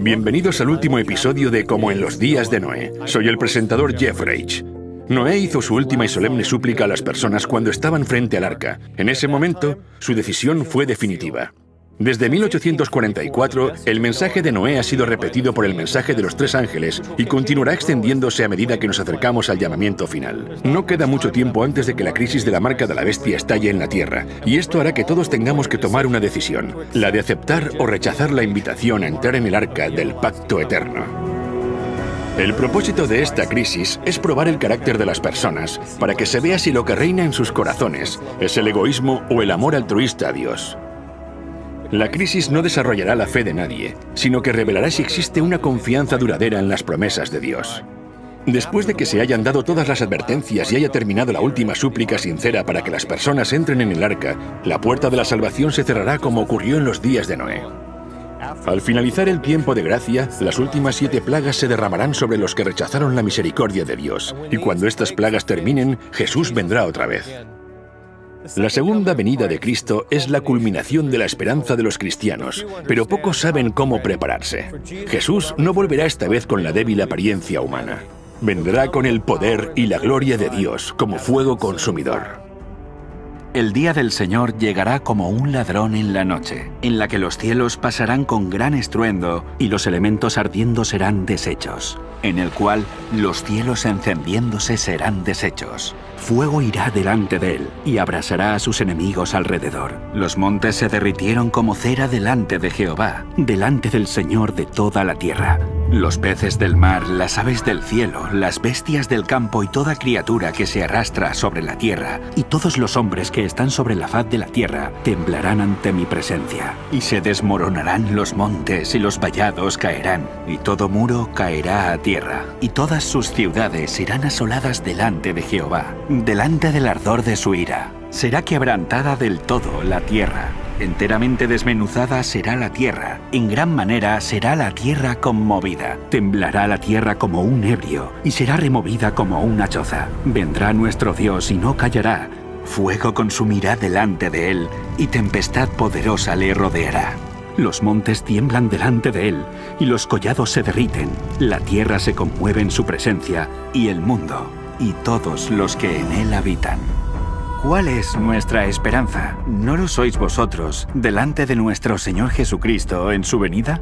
Bienvenidos al último episodio de Como en los días de Noé. Soy el presentador Jeff Rage. Noé hizo su última y solemne súplica a las personas cuando estaban frente al arca. En ese momento, su decisión fue definitiva. Desde 1844, el mensaje de Noé ha sido repetido por el mensaje de los tres ángeles y continuará extendiéndose a medida que nos acercamos al llamamiento final. No queda mucho tiempo antes de que la crisis de la marca de la bestia estalle en la Tierra, y esto hará que todos tengamos que tomar una decisión, la de aceptar o rechazar la invitación a entrar en el arca del pacto eterno. El propósito de esta crisis es probar el carácter de las personas para que se vea si lo que reina en sus corazones es el egoísmo o el amor altruista a Dios. La crisis no desarrollará la fe de nadie, sino que revelará si existe una confianza duradera en las promesas de Dios. Después de que se hayan dado todas las advertencias y haya terminado la última súplica sincera para que las personas entren en el arca, la puerta de la salvación se cerrará como ocurrió en los días de Noé. Al finalizar el tiempo de gracia, las últimas 7 plagas se derramarán sobre los que rechazaron la misericordia de Dios, y cuando estas plagas terminen, Jesús vendrá otra vez. La segunda venida de Cristo es la culminación de la esperanza de los cristianos, pero pocos saben cómo prepararse. Jesús no volverá esta vez con la débil apariencia humana. Vendrá con el poder y la gloria de Dios como fuego consumidor. El día del Señor llegará como un ladrón en la noche, en la que los cielos pasarán con gran estruendo y los elementos ardiendo serán deshechos, en el cual los cielos encendiéndose serán deshechos. Fuego irá delante de él y abrasará a sus enemigos alrededor. Los montes se derritieron como cera delante de Jehová, delante del Señor de toda la tierra. Los peces del mar, las aves del cielo, las bestias del campo y toda criatura que se arrastra sobre la tierra, y todos los hombres que están sobre la faz de la tierra, temblarán ante mi presencia. Y se desmoronarán los montes y los vallados caerán, y todo muro caerá a tierra, y todas sus ciudades serán asoladas delante de Jehová, delante del ardor de su ira. Será quebrantada del todo la tierra. Enteramente desmenuzada será la tierra, en gran manera será la tierra conmovida. Temblará la tierra como un ebrio, y será removida como una choza. Vendrá nuestro Dios y no callará. Fuego consumirá delante de él, y tempestad poderosa le rodeará. Los montes tiemblan delante de él, y los collados se derriten. La tierra se conmueve en su presencia, y el mundo, y todos los que en él habitan. ¿Cuál es nuestra esperanza? ¿No lo sois vosotros delante de nuestro Señor Jesucristo en su venida?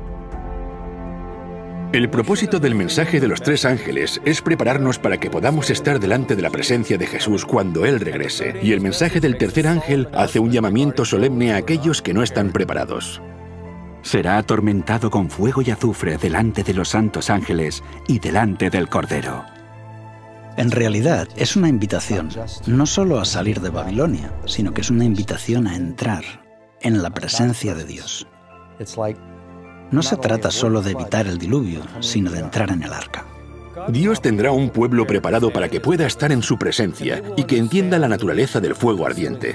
El propósito del mensaje de los tres ángeles es prepararnos para que podamos estar delante de la presencia de Jesús cuando Él regrese, y el mensaje del tercer ángel hace un llamamiento solemne a aquellos que no están preparados. Será atormentado con fuego y azufre delante de los santos ángeles y delante del Cordero. En realidad, es una invitación, no solo a salir de Babilonia, sino que es una invitación a entrar en la presencia de Dios. No se trata solo de evitar el diluvio, sino de entrar en el arca. Dios tendrá un pueblo preparado para que pueda estar en su presencia y que entienda la naturaleza del fuego ardiente.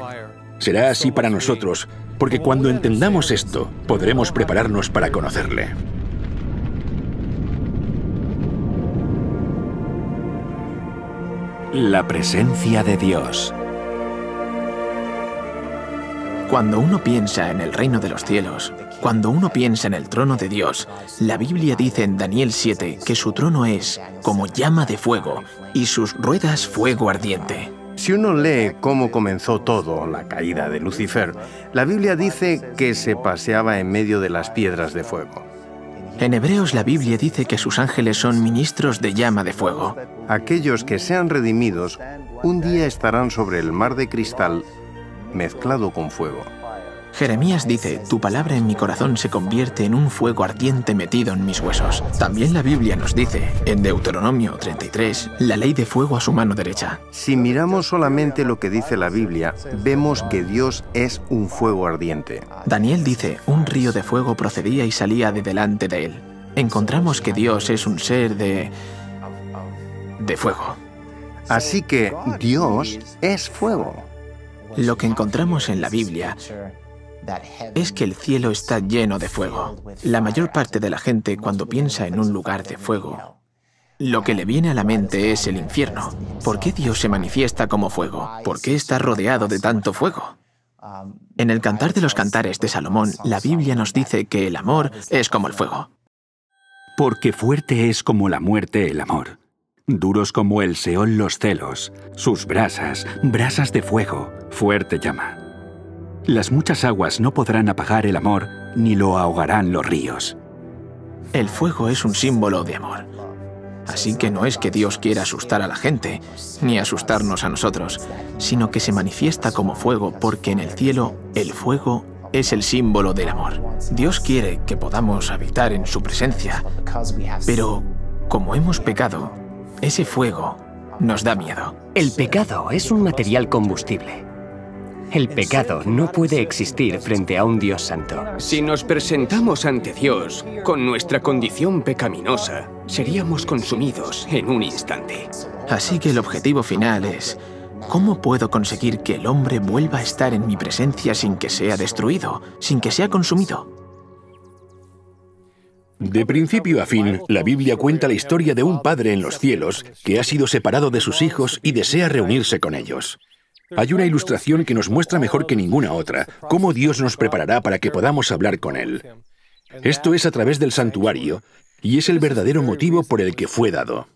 Será así para nosotros, porque cuando entendamos esto, podremos prepararnos para conocerle. La presencia de Dios. Cuando uno piensa en el reino de los cielos, cuando uno piensa en el trono de Dios, la Biblia dice en Daniel 7 que su trono es como llama de fuego y sus ruedas fuego ardiente. Si uno lee cómo comenzó todo, la caída de Lucifer, la Biblia dice que se paseaba en medio de las piedras de fuego. En Hebreos la Biblia dice que sus ángeles son ministros de llama de fuego. Aquellos que sean redimidos, un día estarán sobre el mar de cristal mezclado con fuego. Jeremías dice, tu palabra en mi corazón se convierte en un fuego ardiente metido en mis huesos. También la Biblia nos dice, en Deuteronomio 33, la ley de fuego a su mano derecha. Si miramos solamente lo que dice la Biblia, vemos que Dios es un fuego ardiente. Daniel dice, un río de fuego procedía y salía de delante de él. Encontramos que Dios es un ser de fuego. Así que Dios es fuego. Lo que encontramos en la Biblia es que el cielo está lleno de fuego. La mayor parte de la gente, cuando piensa en un lugar de fuego, lo que le viene a la mente es el infierno. ¿Por qué Dios se manifiesta como fuego? ¿Por qué está rodeado de tanto fuego? En el Cantar de los Cantares de Salomón, la Biblia nos dice que el amor es como el fuego. Porque fuerte es como la muerte el amor, duros como el Seol los celos, sus brasas, brasas de fuego, fuerte llama. Las muchas aguas no podrán apagar el amor, ni lo ahogarán los ríos. El fuego es un símbolo de amor. Así que no es que Dios quiera asustar a la gente, ni asustarnos a nosotros, sino que se manifiesta como fuego porque en el cielo el fuego es el símbolo del amor. Dios quiere que podamos habitar en su presencia, pero como hemos pecado, ese fuego nos da miedo. El pecado es un material combustible. El pecado no puede existir frente a un Dios santo. Si nos presentamos ante Dios con nuestra condición pecaminosa, seríamos consumidos en un instante. Así que el objetivo final es: ¿cómo puedo conseguir que el hombre vuelva a estar en mi presencia sin que sea destruido, sin que sea consumido? De principio a fin, la Biblia cuenta la historia de un padre en los cielos que ha sido separado de sus hijos y desea reunirse con ellos. Hay una ilustración que nos muestra mejor que ninguna otra cómo Dios nos preparará para que podamos hablar con Él. Esto es a través del santuario, y es el verdadero motivo por el que fue dado.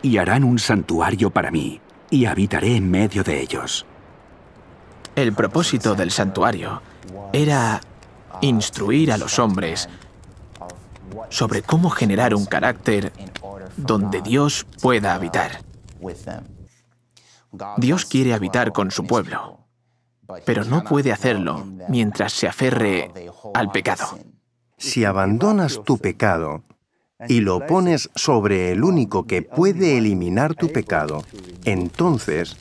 Y harán un santuario para mí, y habitaré en medio de ellos. El propósito del santuario era instruir a los hombres sobre cómo generar un carácter donde Dios pueda habitar. Dios quiere habitar con su pueblo, pero no puede hacerlo mientras se aferre al pecado. Si abandonas tu pecado y lo pones sobre el único que puede eliminar tu pecado, entonces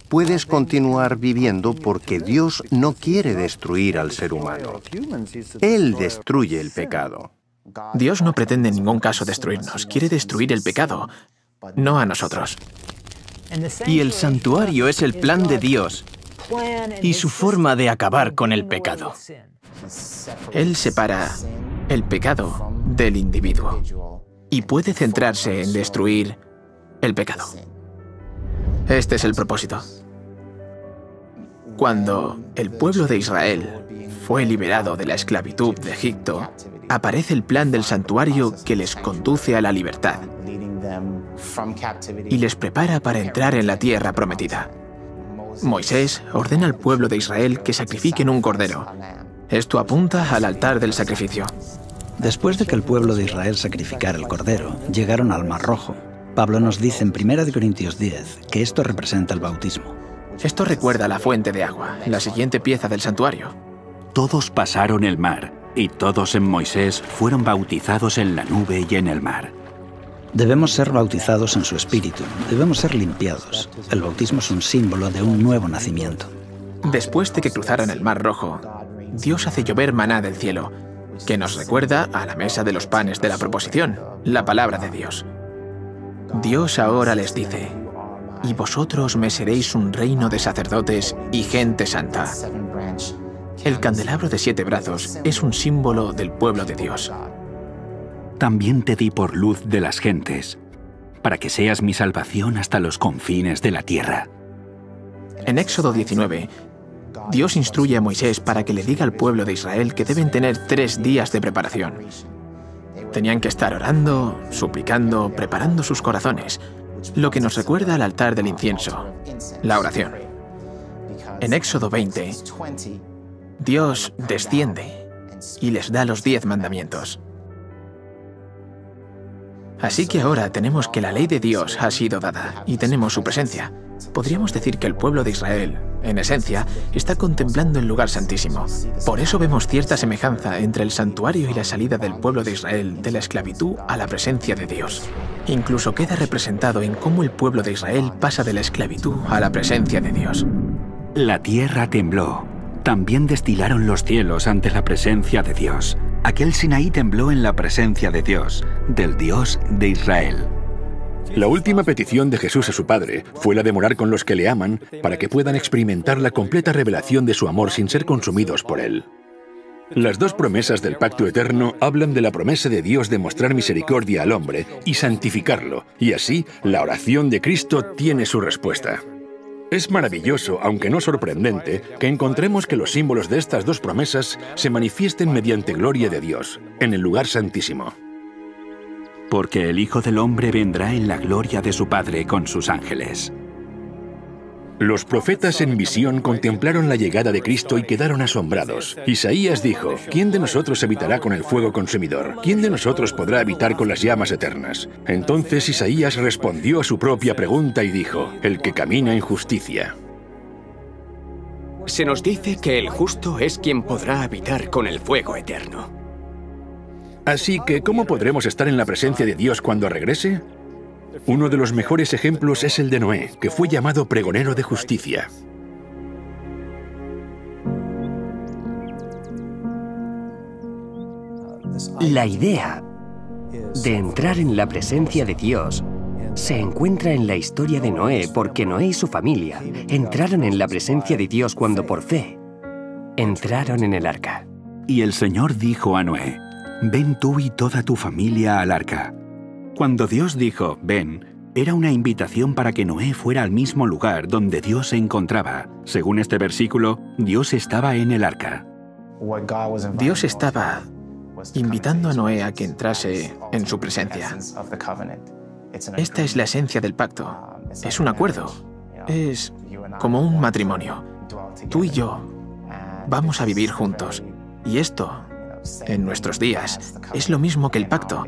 puedes continuar viviendo porque Dios no quiere destruir al ser humano. Él destruye el pecado. Dios no pretende en ningún caso destruirnos, quiere destruir el pecado, no a nosotros. Y el santuario es el plan de Dios y su forma de acabar con el pecado. Él separa el pecado del individuo y puede centrarse en destruir el pecado. Este es el propósito. Cuando el pueblo de Israel fue liberado de la esclavitud de Egipto, aparece el plan del santuario que les conduce a la libertad y les prepara para entrar en la tierra prometida. Moisés ordena al pueblo de Israel que sacrifiquen un cordero. Esto apunta al altar del sacrificio. Después de que el pueblo de Israel sacrificara el cordero, llegaron al Mar Rojo. Pablo nos dice en 1 Corintios 10 que esto representa el bautismo. Esto recuerda la fuente de agua, la siguiente pieza del santuario. Todos pasaron el mar, y todos en Moisés fueron bautizados en la nube y en el mar. Debemos ser bautizados en su espíritu, debemos ser limpiados. El bautismo es un símbolo de un nuevo nacimiento. Después de que cruzaran el Mar Rojo, Dios hace llover maná del cielo, que nos recuerda a la mesa de los panes de la proposición, la palabra de Dios. Dios ahora les dice: y vosotros me seréis un reino de sacerdotes y gente santa. El candelabro de 7 brazos es un símbolo del pueblo de Dios. También te di por luz de las gentes, para que seas mi salvación hasta los confines de la tierra. En Éxodo 19, Dios instruye a Moisés para que le diga al pueblo de Israel que deben tener 3 días de preparación. Tenían que estar orando, suplicando, preparando sus corazones, lo que nos recuerda al altar del incienso, la oración. En Éxodo 20, Dios desciende y les da los 10 mandamientos. Así que ahora tenemos que la ley de Dios ha sido dada y tenemos su presencia. Podríamos decir que el pueblo de Israel, en esencia, está contemplando el lugar santísimo. Por eso vemos cierta semejanza entre el santuario y la salida del pueblo de Israel de la esclavitud a la presencia de Dios. Incluso queda representado en cómo el pueblo de Israel pasa de la esclavitud a la presencia de Dios. La tierra tembló. También destilaron los cielos ante la presencia de Dios. Aquel Sinaí tembló en la presencia de Dios, del Dios de Israel. La última petición de Jesús a su Padre fue la de morar con los que le aman para que puedan experimentar la completa revelación de su amor sin ser consumidos por él. Las 2 promesas del pacto eterno hablan de la promesa de Dios de mostrar misericordia al hombre y santificarlo, y así la oración de Cristo tiene su respuesta. Es maravilloso, aunque no sorprendente, que encontremos que los símbolos de estas dos promesas se manifiesten mediante gloria de Dios, en el lugar santísimo. Porque el Hijo del Hombre vendrá en la gloria de su Padre con sus ángeles. Los profetas en visión contemplaron la llegada de Cristo y quedaron asombrados. Isaías dijo, ¿quién de nosotros habitará con el fuego consumidor? ¿Quién de nosotros podrá habitar con las llamas eternas? Entonces Isaías respondió a su propia pregunta y dijo, el que camina en justicia. Se nos dice que el justo es quien podrá habitar con el fuego eterno. Así que, ¿cómo podremos estar en la presencia de Dios cuando regrese? Uno de los mejores ejemplos es el de Noé, que fue llamado pregonero de justicia. La idea de entrar en la presencia de Dios se encuentra en la historia de Noé, porque Noé y su familia entraron en la presencia de Dios cuando por fe entraron en el arca. Y el Señor dijo a Noé, ven tú y toda tu familia al arca. Cuando Dios dijo, ven, era una invitación para que Noé fuera al mismo lugar donde Dios se encontraba. Según este versículo, Dios estaba en el arca. Dios estaba invitando a Noé a que entrase en su presencia. Esta es la esencia del pacto. Es un acuerdo. Es como un matrimonio. Tú y yo vamos a vivir juntos. Y esto, en nuestros días, es lo mismo que el pacto.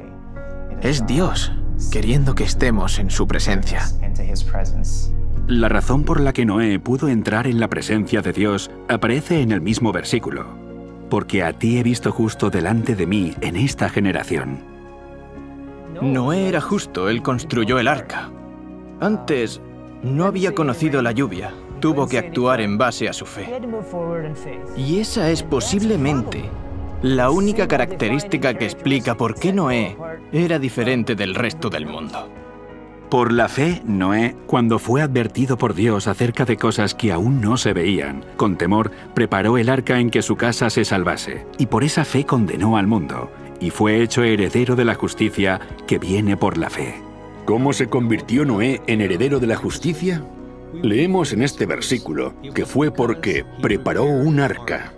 Es Dios queriendo que estemos en su presencia. La razón por la que Noé pudo entrar en la presencia de Dios aparece en el mismo versículo. Porque a ti he visto justo delante de mí en esta generación. Noé era justo, él construyó el arca. Antes no había conocido la lluvia, tuvo que actuar en base a su fe. Y esa es posiblemente la única característica que explica por qué Noé era diferente del resto del mundo. Por la fe, Noé, cuando fue advertido por Dios acerca de cosas que aún no se veían, con temor preparó el arca en que su casa se salvase, y por esa fe condenó al mundo, y fue hecho heredero de la justicia que viene por la fe. ¿Cómo se convirtió Noé en heredero de la justicia? Leemos en este versículo que fue porque preparó un arca.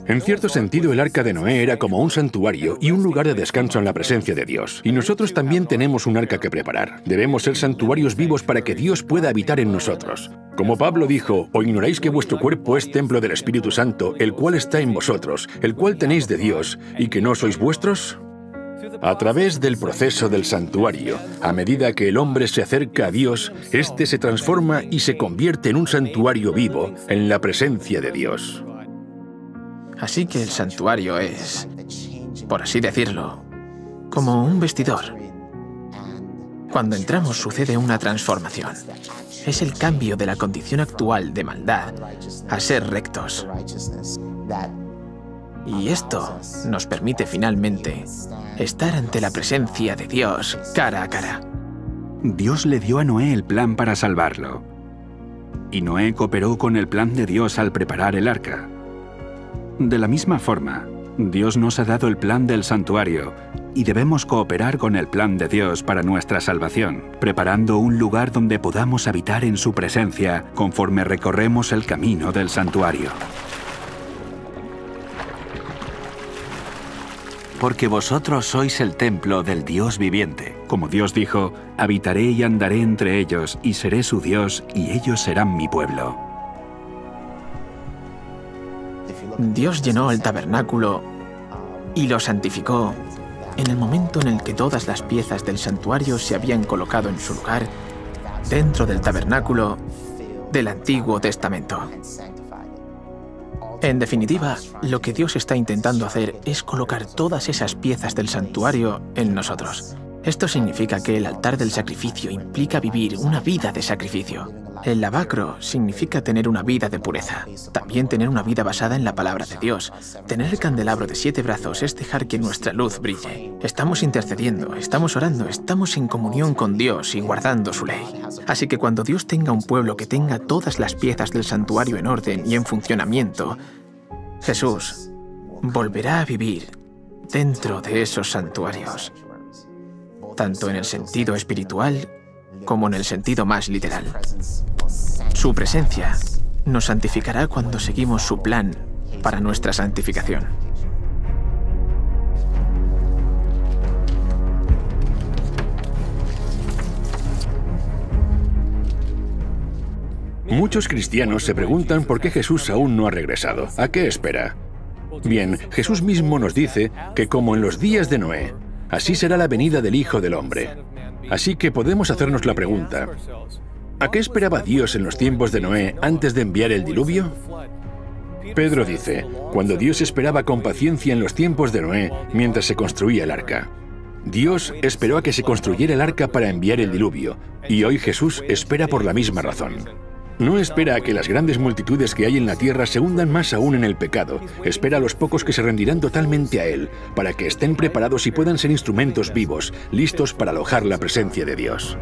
En cierto sentido, el arca de Noé era como un santuario y un lugar de descanso en la presencia de Dios. Y nosotros también tenemos un arca que preparar. Debemos ser santuarios vivos para que Dios pueda habitar en nosotros. Como Pablo dijo, ¿o ignoráis que vuestro cuerpo es templo del Espíritu Santo, el cual está en vosotros, el cual tenéis de Dios, y que no sois vuestros? A través del proceso del santuario, a medida que el hombre se acerca a Dios, éste se transforma y se convierte en un santuario vivo en la presencia de Dios. Así que el santuario es, por así decirlo, como un vestidor. Cuando entramos sucede una transformación. Es el cambio de la condición actual de maldad a ser rectos. Y esto nos permite finalmente estar ante la presencia de Dios cara a cara. Dios le dio a Noé el plan para salvarlo. Y Noé cooperó con el plan de Dios al preparar el arca. De la misma forma, Dios nos ha dado el plan del santuario y debemos cooperar con el plan de Dios para nuestra salvación, preparando un lugar donde podamos habitar en su presencia conforme recorremos el camino del santuario. Porque vosotros sois el templo del Dios viviente. Como Dios dijo, habitaré y andaré entre ellos y seré su Dios y ellos serán mi pueblo. Dios llenó el tabernáculo y lo santificó en el momento en el que todas las piezas del santuario se habían colocado en su lugar dentro del tabernáculo del Antiguo Testamento. En definitiva, lo que Dios está intentando hacer es colocar todas esas piezas del santuario en nosotros. Esto significa que el altar del sacrificio implica vivir una vida de sacrificio. El lavacro significa tener una vida de pureza. También tener una vida basada en la palabra de Dios. Tener el candelabro de 7 brazos es dejar que nuestra luz brille. Estamos intercediendo, estamos orando, estamos en comunión con Dios y guardando su ley. Así que cuando Dios tenga un pueblo que tenga todas las piezas del santuario en orden y en funcionamiento, Jesús volverá a vivir dentro de esos santuarios, tanto en el sentido espiritual como en el sentido más literal. Su presencia nos santificará cuando seguimos su plan para nuestra santificación. Muchos cristianos se preguntan por qué Jesús aún no ha regresado. ¿A qué espera? Bien, Jesús mismo nos dice que como en los días de Noé, así será la venida del Hijo del Hombre. Así que podemos hacernos la pregunta, ¿a qué esperaba Dios en los tiempos de Noé antes de enviar el diluvio? Pedro dice, cuando Dios esperaba con paciencia en los tiempos de Noé mientras se construía el arca. Dios esperó a que se construyera el arca para enviar el diluvio, y hoy Jesús espera por la misma razón. No espera a que las grandes multitudes que hay en la tierra se hundan más aún en el pecado. Espera a los pocos que se rendirán totalmente a Él, para que estén preparados y puedan ser instrumentos vivos, listos para alojar la presencia de Dios.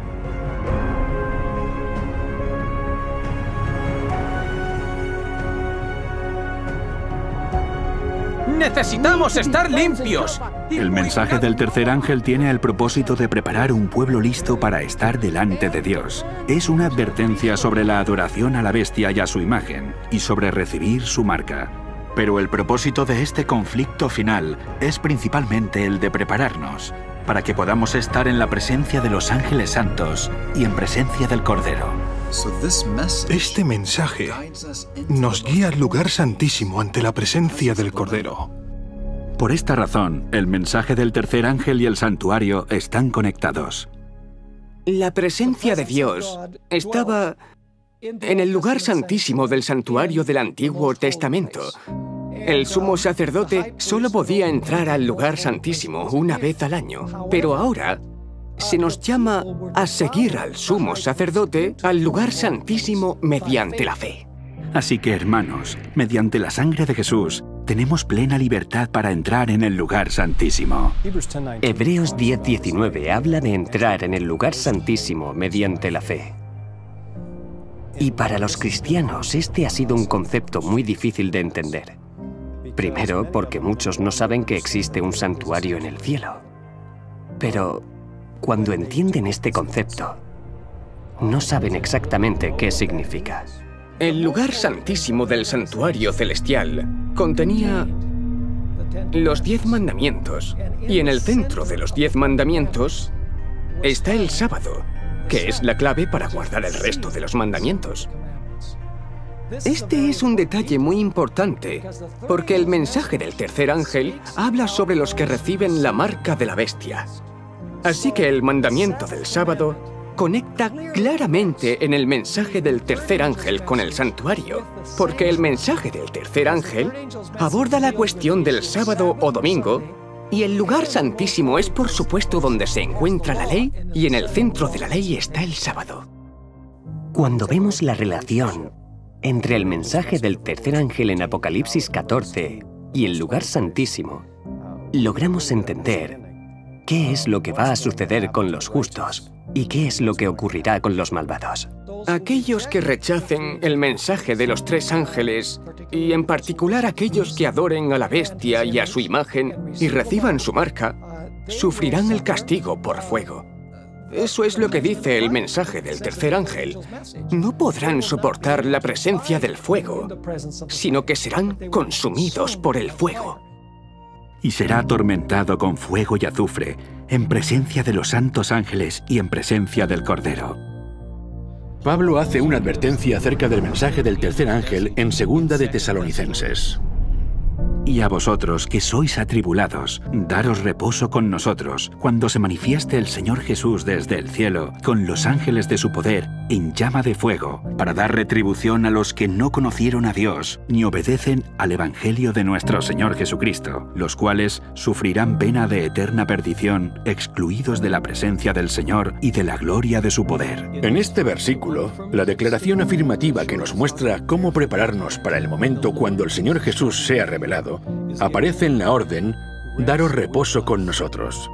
¡Necesitamos estar limpios! El mensaje del tercer ángel tiene el propósito de preparar un pueblo listo para estar delante de Dios. Es una advertencia sobre la adoración a la bestia y a su imagen, y sobre recibir su marca. Pero el propósito de este conflicto final es principalmente el de prepararnos, para que podamos estar en la presencia de los ángeles santos y en presencia del Cordero. Este mensaje nos guía al lugar santísimo ante la presencia del Cordero. Por esta razón, el mensaje del tercer ángel y el santuario están conectados. La presencia de Dios estaba en el lugar santísimo del santuario del Antiguo Testamento. El sumo sacerdote solo podía entrar al lugar santísimo una vez al año, pero ahora se nos llama a seguir al sumo sacerdote al lugar santísimo mediante la fe. Así que, hermanos, mediante la sangre de Jesús, tenemos plena libertad para entrar en el lugar santísimo. Hebreos 10:19 habla de entrar en el lugar santísimo mediante la fe. Y para los cristianos este ha sido un concepto muy difícil de entender. Primero, porque muchos no saben que existe un santuario en el cielo. Pero cuando entienden este concepto, no saben exactamente qué significa. El lugar santísimo del santuario celestial contenía los 10 mandamientos, y en el centro de los 10 mandamientos está el sábado, que es la clave para guardar el resto de los mandamientos. Este es un detalle muy importante, porque el mensaje del tercer ángel habla sobre los que reciben la marca de la bestia. Así que el mandamiento del sábado conecta claramente en el mensaje del tercer ángel con el santuario, porque el mensaje del tercer ángel aborda la cuestión del sábado o domingo, y el lugar santísimo es por supuesto donde se encuentra la ley, y en el centro de la ley está el sábado. Cuando vemos la relación entre el mensaje del tercer ángel en Apocalipsis 14 y el lugar santísimo, logramos entender qué es lo que va a suceder con los justos y qué es lo que ocurrirá con los malvados. Aquellos que rechacen el mensaje de los 3 ángeles, y en particular aquellos que adoren a la bestia y a su imagen y reciban su marca, sufrirán el castigo por fuego. Eso es lo que dice el mensaje del tercer ángel. No podrán soportar la presencia del fuego, sino que serán consumidos por el fuego. Y será atormentado con fuego y azufre, en presencia de los santos ángeles y en presencia del Cordero. Pablo hace una advertencia acerca del mensaje del tercer ángel en 2 de Tesalonicenses. Y a vosotros, que sois atribulados, daros reposo con nosotros, cuando se manifieste el Señor Jesús desde el cielo, con los ángeles de su poder, en llama de fuego, para dar retribución a los que no conocieron a Dios, ni obedecen al Evangelio de nuestro Señor Jesucristo, los cuales sufrirán pena de eterna perdición, excluidos de la presencia del Señor y de la gloria de su poder. En este versículo, la declaración afirmativa que nos muestra cómo prepararnos para el momento cuando el Señor Jesús sea revelado, aparece en la orden, daros reposo con nosotros.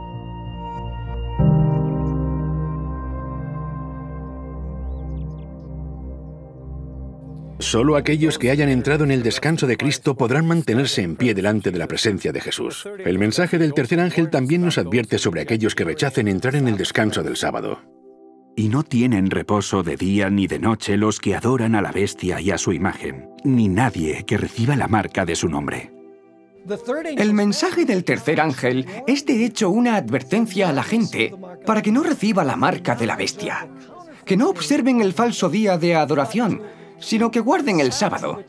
Solo aquellos que hayan entrado en el descanso de Cristo podrán mantenerse en pie delante de la presencia de Jesús. El mensaje del tercer ángel también nos advierte sobre aquellos que rechacen entrar en el descanso del sábado. Y no tienen reposo de día ni de noche los que adoran a la bestia y a su imagen, ni nadie que reciba la marca de su nombre. El mensaje del tercer ángel es de hecho una advertencia a la gente para que no reciba la marca de la bestia, que no observen el falso día de adoración, sino que guarden el sábado,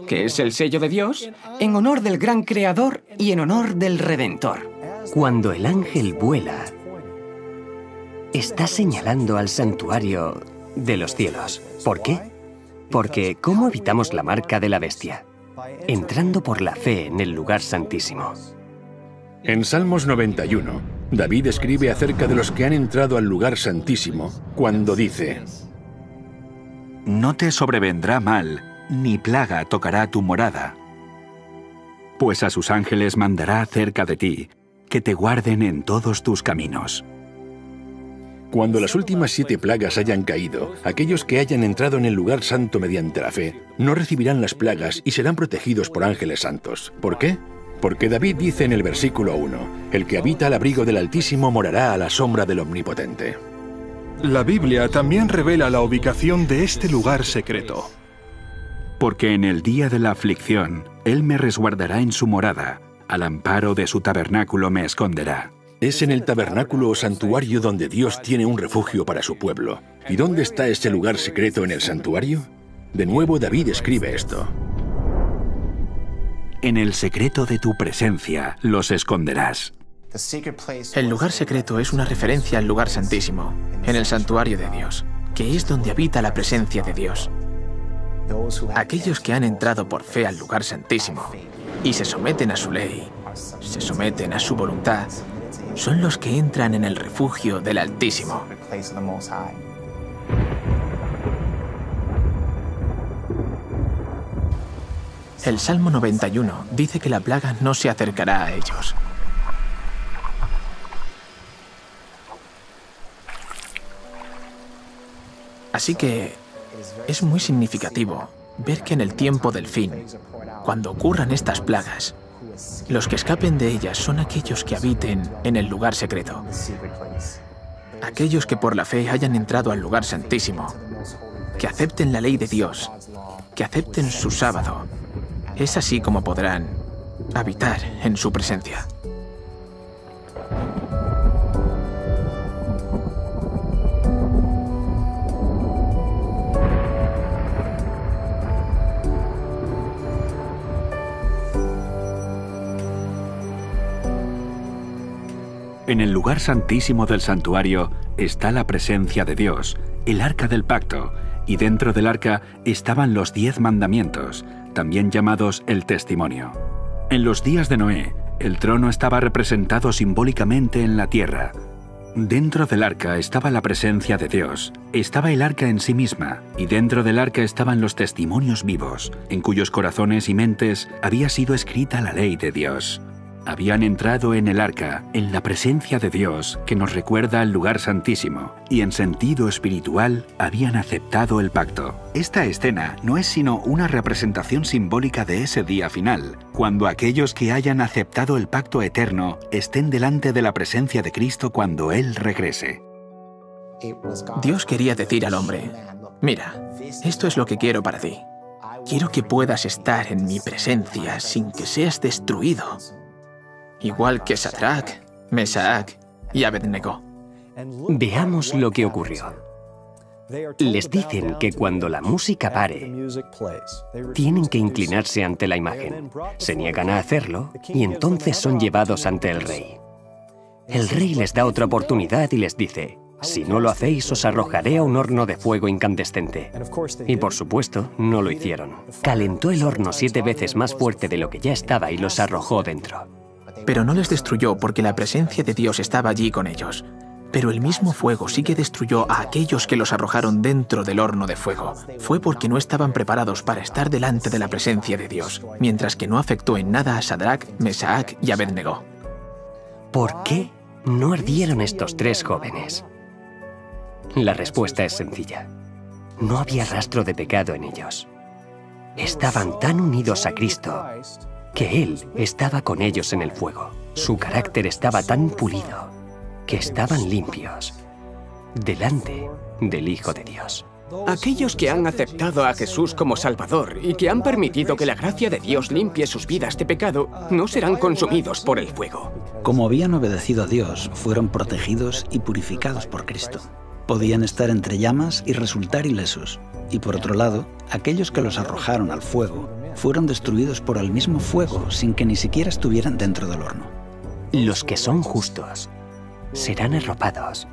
que es el sello de Dios, en honor del gran Creador y en honor del Redentor. Cuando el ángel vuela, está señalando al santuario de los cielos. ¿Por qué? Porque ¿cómo evitamos la marca de la bestia? Entrando por la fe en el lugar santísimo. En Salmos 91, David escribe acerca de los que han entrado al lugar santísimo, cuando dice: No te sobrevendrá mal, ni plaga tocará tu morada. Pues a sus ángeles mandará cerca de ti, que te guarden en todos tus caminos. Cuando las últimas 7 plagas hayan caído, aquellos que hayan entrado en el lugar santo mediante la fe, no recibirán las plagas y serán protegidos por ángeles santos. ¿Por qué? Porque David dice en el versículo 1, «El que habita al abrigo del Altísimo morará a la sombra del Omnipotente». La Biblia también revela la ubicación de este lugar secreto. Porque en el día de la aflicción, Él me resguardará en su morada, al amparo de su tabernáculo me esconderá. Es en el tabernáculo o santuario donde Dios tiene un refugio para su pueblo. ¿Y dónde está ese lugar secreto en el santuario? De nuevo David escribe esto: En el secreto de tu presencia los esconderás. El lugar secreto es una referencia al lugar santísimo, en el santuario de Dios, que es donde habita la presencia de Dios. Aquellos que han entrado por fe al lugar santísimo y se someten a su ley, se someten a su voluntad, son los que entran en el refugio del Altísimo. El Salmo 91 dice que la plaga no se acercará a ellos. Así que es muy significativo ver que en el tiempo del fin, cuando ocurran estas plagas, los que escapen de ellas son aquellos que habiten en el lugar secreto. Aquellos que por la fe hayan entrado al lugar santísimo, que acepten la ley de Dios, que acepten su sábado. Es así como podrán habitar en su presencia. En el lugar santísimo del santuario está la presencia de Dios, el arca del pacto, y dentro del arca estaban los 10 mandamientos, también llamados el testimonio. En los días de Noé, el trono estaba representado simbólicamente en la tierra. Dentro del arca estaba la presencia de Dios, estaba el arca en sí misma, y dentro del arca estaban los testimonios vivos, en cuyos corazones y mentes había sido escrita la ley de Dios. Habían entrado en el arca, en la presencia de Dios, que nos recuerda al lugar santísimo, y en sentido espiritual habían aceptado el pacto. Esta escena no es sino una representación simbólica de ese día final, cuando aquellos que hayan aceptado el pacto eterno estén delante de la presencia de Cristo cuando Él regrese. Dios quería decir al hombre: mira, esto es lo que quiero para ti. Quiero que puedas estar en mi presencia sin que seas destruido. Igual que Sadrach, Mesach y Abednego. Veamos lo que ocurrió. Les dicen que cuando la música pare, tienen que inclinarse ante la imagen. Se niegan a hacerlo y entonces son llevados ante el rey. El rey les da otra oportunidad y les dice: si no lo hacéis, os arrojaré a un horno de fuego incandescente. Y por supuesto, no lo hicieron. Calentó el horno 7 veces más fuerte de lo que ya estaba y los arrojó dentro. Pero no les destruyó porque la presencia de Dios estaba allí con ellos. Pero el mismo fuego sí que destruyó a aquellos que los arrojaron dentro del horno de fuego. Fue porque no estaban preparados para estar delante de la presencia de Dios, mientras que no afectó en nada a Sadrach, Mesach y Abednego. ¿Por qué no ardieron estos 3 jóvenes? La respuesta es sencilla. No había rastro de pecado en ellos. Estaban tan unidos a Cristo que Él estaba con ellos en el fuego. Su carácter estaba tan pulido que estaban limpios. delante del Hijo de Dios. Aquellos que han aceptado a Jesús como Salvador y que han permitido que la gracia de Dios limpie sus vidas de pecado, no serán consumidos por el fuego. Como habían obedecido a Dios, fueron protegidos y purificados por Cristo. Podían estar entre llamas y resultar ilesos. Y por otro lado, aquellos que los arrojaron al fuego fueron destruidos por el mismo fuego sin que ni siquiera estuvieran dentro del horno. Los que son justos serán arropados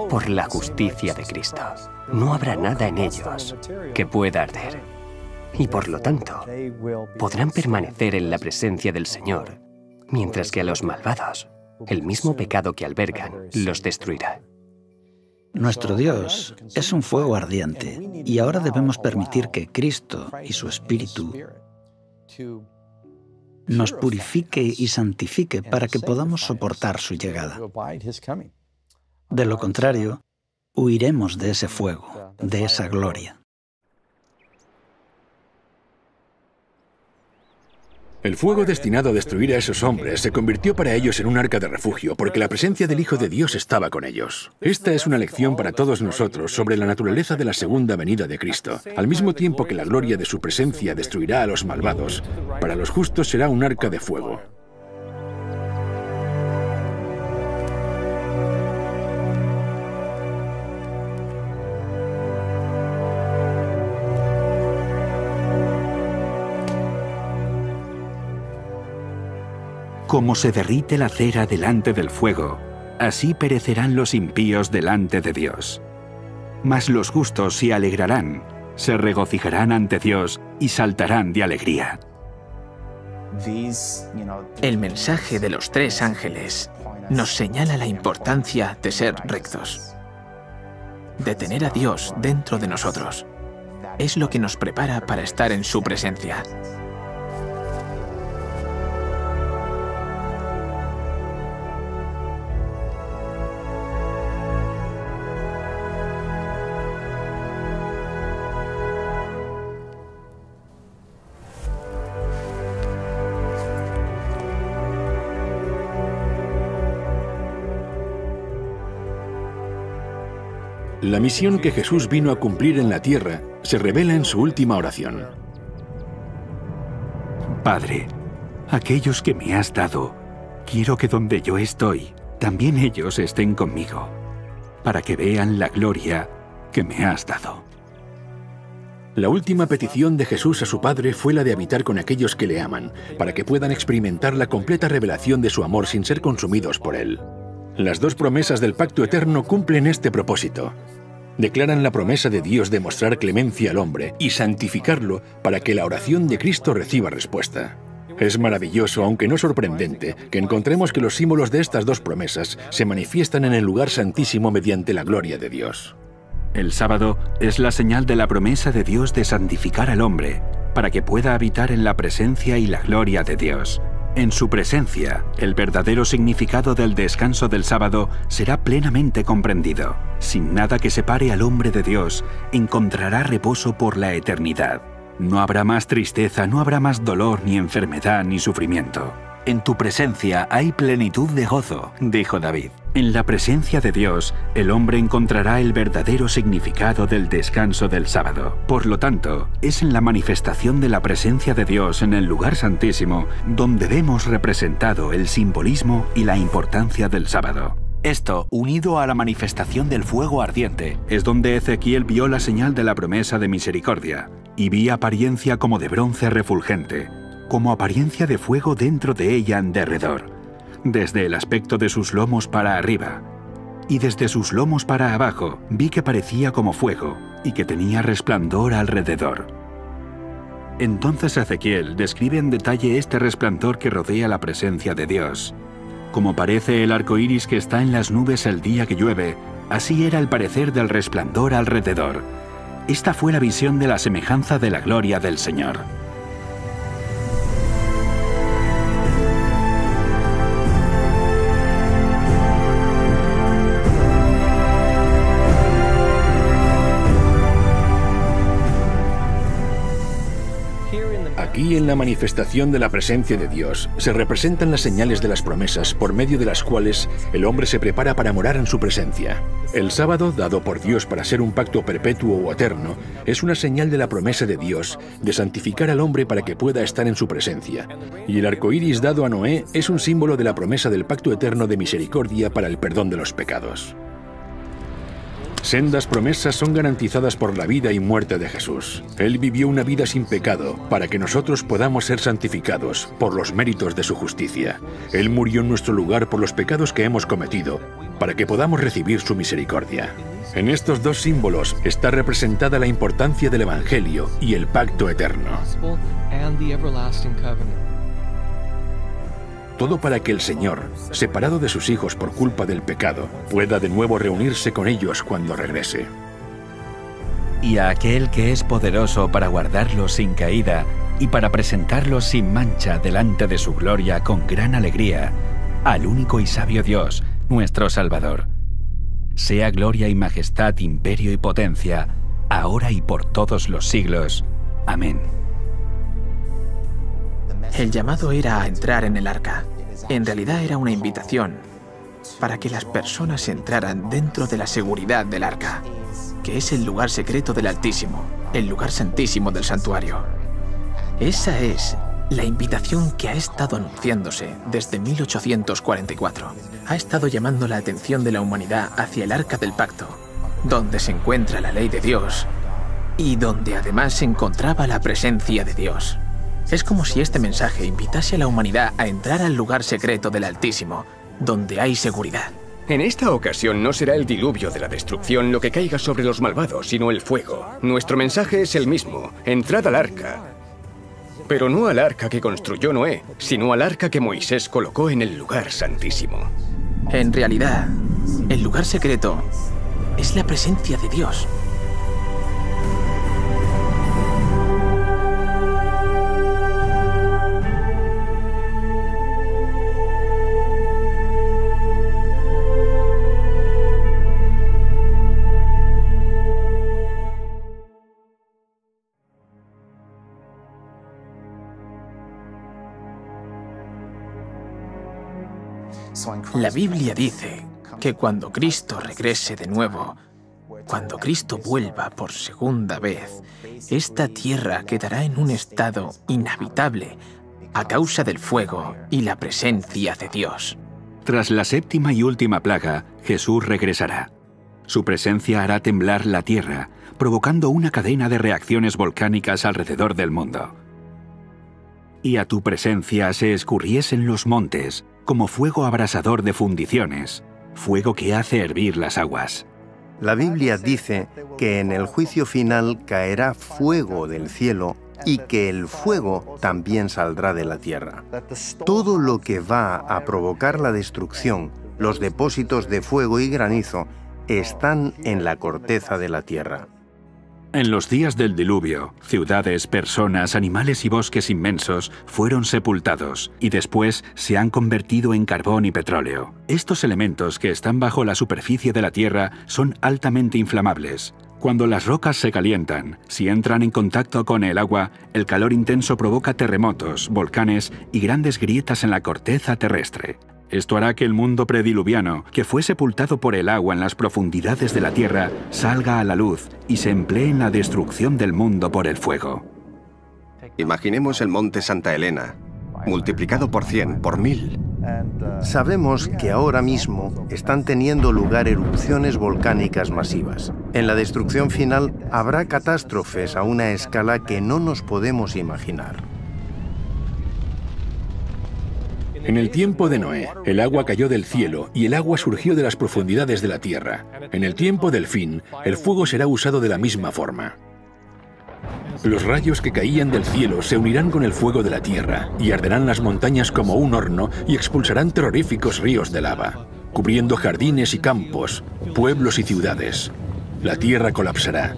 por la justicia de Cristo. No habrá nada en ellos que pueda arder. Y por lo tanto, podrán permanecer en la presencia del Señor, mientras que a los malvados, el mismo pecado que albergan, los destruirá. Nuestro Dios es un fuego ardiente y ahora debemos permitir que Cristo y su Espíritu nos purifique y santifique para que podamos soportar su llegada. De lo contrario, huiremos de ese fuego, de esa gloria. El fuego destinado a destruir a esos hombres se convirtió para ellos en un arca de refugio, porque la presencia del Hijo de Dios estaba con ellos. Esta es una lección para todos nosotros sobre la naturaleza de la segunda venida de Cristo. Al mismo tiempo que la gloria de su presencia destruirá a los malvados, para los justos será un arca de fuego. Como se derrite la cera delante del fuego, así perecerán los impíos delante de Dios. Mas los justos se alegrarán, se regocijarán ante Dios y saltarán de alegría. El mensaje de los 3 ángeles nos señala la importancia de ser rectos, de tener a Dios dentro de nosotros. Es lo que nos prepara para estar en su presencia. La misión que Jesús vino a cumplir en la tierra se revela en su última oración. Padre, aquellos que me has dado, quiero que donde yo estoy, también ellos estén conmigo, para que vean la gloria que me has dado. La última petición de Jesús a su Padre fue la de habitar con aquellos que le aman, para que puedan experimentar la completa revelación de su amor sin ser consumidos por él. Las 2 promesas del pacto eterno cumplen este propósito. Declaran la promesa de Dios de mostrar clemencia al hombre y santificarlo para que la oración de Cristo reciba respuesta. Es maravilloso, aunque no sorprendente, que encontremos que los símbolos de estas 2 promesas se manifiestan en el lugar santísimo mediante la gloria de Dios. El sábado es la señal de la promesa de Dios de santificar al hombre, para que pueda habitar en la presencia y la gloria de Dios. En su presencia, el verdadero significado del descanso del sábado será plenamente comprendido. Sin nada que separe al hombre de Dios, encontrará reposo por la eternidad. No habrá más tristeza, no habrá más dolor, ni enfermedad, ni sufrimiento. En tu presencia hay plenitud de gozo, dijo David. En la presencia de Dios, el hombre encontrará el verdadero significado del descanso del sábado. Por lo tanto, es en la manifestación de la presencia de Dios en el lugar santísimo donde vemos representado el simbolismo y la importancia del sábado. Esto, unido a la manifestación del fuego ardiente, es donde Ezequiel vio la señal de la promesa de misericordia, y vi apariencia como de bronce refulgente, como apariencia de fuego dentro de ella en derredor, desde el aspecto de sus lomos para arriba, y desde sus lomos para abajo vi que parecía como fuego, y que tenía resplandor alrededor. Entonces Ezequiel describe en detalle este resplandor que rodea la presencia de Dios. Como parece el arco iris que está en las nubes el día que llueve, así era el parecer del resplandor alrededor. Esta fue la visión de la semejanza de la gloria del Señor. Aquí, en la manifestación de la presencia de Dios, se representan las señales de las promesas por medio de las cuales el hombre se prepara para morar en su presencia. El sábado, dado por Dios para ser un pacto perpetuo o eterno, es una señal de la promesa de Dios de santificar al hombre para que pueda estar en su presencia. Y el arco iris dado a Noé es un símbolo de la promesa del pacto eterno de misericordia para el perdón de los pecados. Sendas promesas son garantizadas por la vida y muerte de Jesús. Él vivió una vida sin pecado para que nosotros podamos ser santificados por los méritos de su justicia. Él murió en nuestro lugar por los pecados que hemos cometido para que podamos recibir su misericordia. En estos dos símbolos está representada la importancia del Evangelio y el pacto eterno. Todo para que el Señor, separado de sus hijos por culpa del pecado, pueda de nuevo reunirse con ellos cuando regrese. Y a aquel que es poderoso para guardarlos sin caída y para presentarlos sin mancha delante de su gloria con gran alegría, al único y sabio Dios, nuestro Salvador. Sea gloria y majestad, imperio y potencia, ahora y por todos los siglos. Amén. El llamado era a entrar en el arca. En realidad era una invitación para que las personas entraran dentro de la seguridad del arca, que es el lugar secreto del Altísimo, el lugar santísimo del santuario. Esa es la invitación que ha estado anunciándose desde 1844. Ha estado llamando la atención de la humanidad hacia el arca del pacto, donde se encuentra la ley de Dios y donde además se encontraba la presencia de Dios. Es como si este mensaje invitase a la humanidad a entrar al lugar secreto del Altísimo, donde hay seguridad. En esta ocasión no será el diluvio de la destrucción lo que caiga sobre los malvados, sino el fuego. Nuestro mensaje es el mismo: entrad al arca. Pero no al arca que construyó Noé, sino al arca que Moisés colocó en el lugar santísimo. En realidad, el lugar secreto es la presencia de Dios. La Biblia dice que cuando Cristo regrese de nuevo, cuando Cristo vuelva por segunda vez, esta tierra quedará en un estado inhabitable a causa del fuego y la presencia de Dios. Tras la séptima y última plaga, Jesús regresará. Su presencia hará temblar la tierra, provocando una cadena de reacciones volcánicas alrededor del mundo. Y a tu presencia se escurriesen los montes, como fuego abrasador de fundiciones, fuego que hace hervir las aguas. La Biblia dice que en el juicio final caerá fuego del cielo y que el fuego también saldrá de la tierra. Todo lo que va a provocar la destrucción, los depósitos de fuego y granizo, están en la corteza de la tierra. En los días del diluvio, ciudades, personas, animales y bosques inmensos fueron sepultados y después se han convertido en carbón y petróleo. Estos elementos que están bajo la superficie de la Tierra son altamente inflamables. Cuando las rocas se calientan, si entran en contacto con el agua, el calor intenso provoca terremotos, volcanes y grandes grietas en la corteza terrestre. Esto hará que el mundo prediluviano, que fue sepultado por el agua en las profundidades de la tierra, salga a la luz y se emplee en la destrucción del mundo por el fuego. Imaginemos el monte Santa Elena, multiplicado por 100, por 1000. Sabemos que ahora mismo están teniendo lugar erupciones volcánicas masivas. En la destrucción final habrá catástrofes a una escala que no nos podemos imaginar. En el tiempo de Noé, el agua cayó del cielo y el agua surgió de las profundidades de la tierra. En el tiempo del fin, el fuego será usado de la misma forma. Los rayos que caían del cielo se unirán con el fuego de la tierra y arderán las montañas como un horno y expulsarán terroríficos ríos de lava, cubriendo jardines y campos, pueblos y ciudades. La tierra colapsará.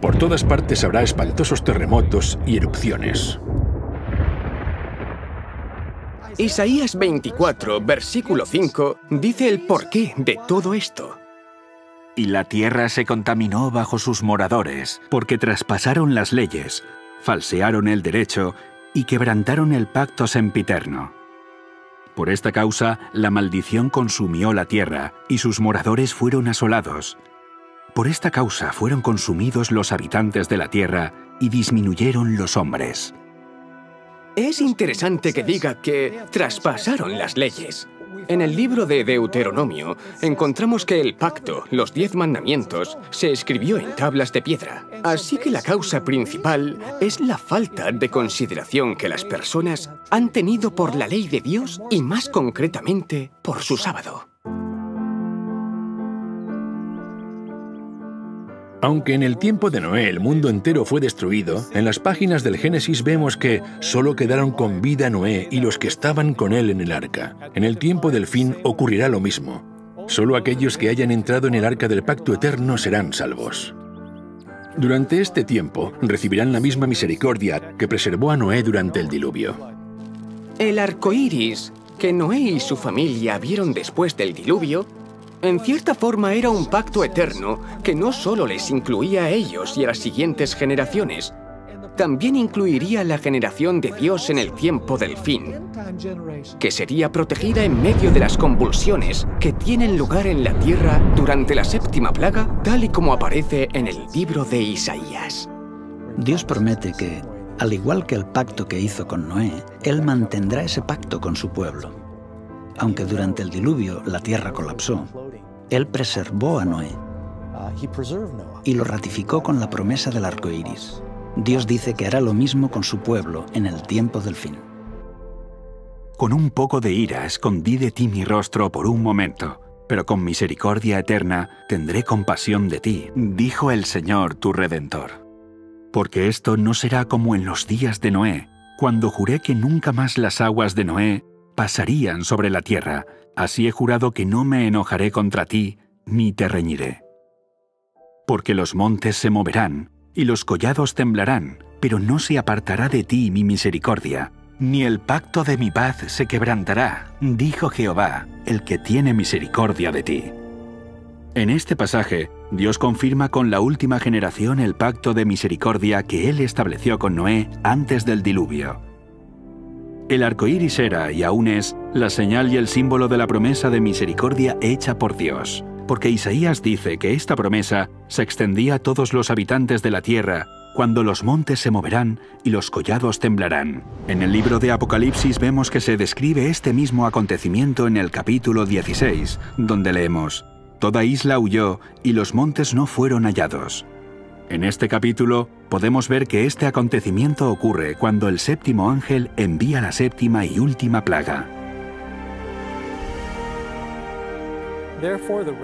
Por todas partes habrá espantosos terremotos y erupciones. Isaías 24, versículo 5, dice el porqué de todo esto. Y la tierra se contaminó bajo sus moradores, porque traspasaron las leyes, falsearon el derecho y quebrantaron el pacto sempiterno. Por esta causa, la maldición consumió la tierra, y sus moradores fueron asolados. Por esta causa fueron consumidos los habitantes de la tierra, y disminuyeron los hombres. Es interesante que diga que traspasaron las leyes. En el libro de Deuteronomio encontramos que el pacto, los 10 mandamientos, se escribió en tablas de piedra. Así que la causa principal es la falta de consideración que las personas han tenido por la ley de Dios y más concretamente por su sábado. Aunque en el tiempo de Noé el mundo entero fue destruido, en las páginas del Génesis vemos que solo quedaron con vida Noé y los que estaban con él en el arca. En el tiempo del fin ocurrirá lo mismo. Solo aquellos que hayan entrado en el arca del pacto eterno serán salvos. Durante este tiempo recibirán la misma misericordia que preservó a Noé durante el diluvio. El arco iris que Noé y su familia vieron después del diluvio, en cierta forma era un pacto eterno que no solo les incluía a ellos y a las siguientes generaciones, también incluiría la generación de Dios en el tiempo del fin, que sería protegida en medio de las convulsiones que tienen lugar en la tierra durante la séptima plaga, tal y como aparece en el libro de Isaías. Dios promete que, al igual que el pacto que hizo con Noé, Él mantendrá ese pacto con su pueblo. Aunque durante el diluvio la tierra colapsó, Él preservó a Noé y lo ratificó con la promesa del arco iris. Dios dice que hará lo mismo con su pueblo en el tiempo del fin. Con un poco de ira escondí de ti mi rostro por un momento, pero con misericordia eterna tendré compasión de ti, dijo el Señor tu Redentor. Porque esto no será como en los días de Noé, cuando juré que nunca más las aguas de Noé pasarían sobre la tierra. Así he jurado que no me enojaré contra ti, ni te reñiré. Porque los montes se moverán, y los collados temblarán, pero no se apartará de ti mi misericordia, ni el pacto de mi paz se quebrantará, dijo Jehová, el que tiene misericordia de ti. En este pasaje, Dios confirma con la última generación el pacto de misericordia que Él estableció con Noé antes del diluvio. El arco iris era, y aún es, la señal y el símbolo de la promesa de misericordia hecha por Dios, porque Isaías dice que esta promesa se extendía a todos los habitantes de la tierra, cuando los montes se moverán y los collados temblarán. En el libro de Apocalipsis vemos que se describe este mismo acontecimiento en el capítulo 16, donde leemos: «Toda isla huyó y los montes no fueron hallados». En este capítulo podemos ver que este acontecimiento ocurre cuando el séptimo ángel envía la séptima y última plaga.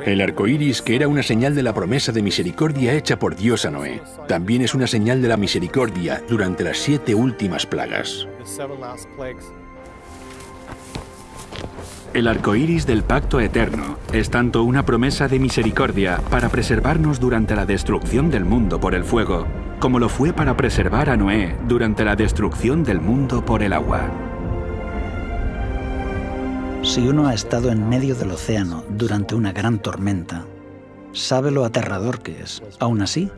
El arco iris, que era una señal de la promesa de misericordia hecha por Dios a Noé, también es una señal de la misericordia durante las 7 últimas plagas. El arco iris del pacto eterno es tanto una promesa de misericordia para preservarnos durante la destrucción del mundo por el fuego, como lo fue para preservar a Noé durante la destrucción del mundo por el agua. Si uno ha estado en medio del océano durante una gran tormenta, sabe lo aterrador que es. Aún así,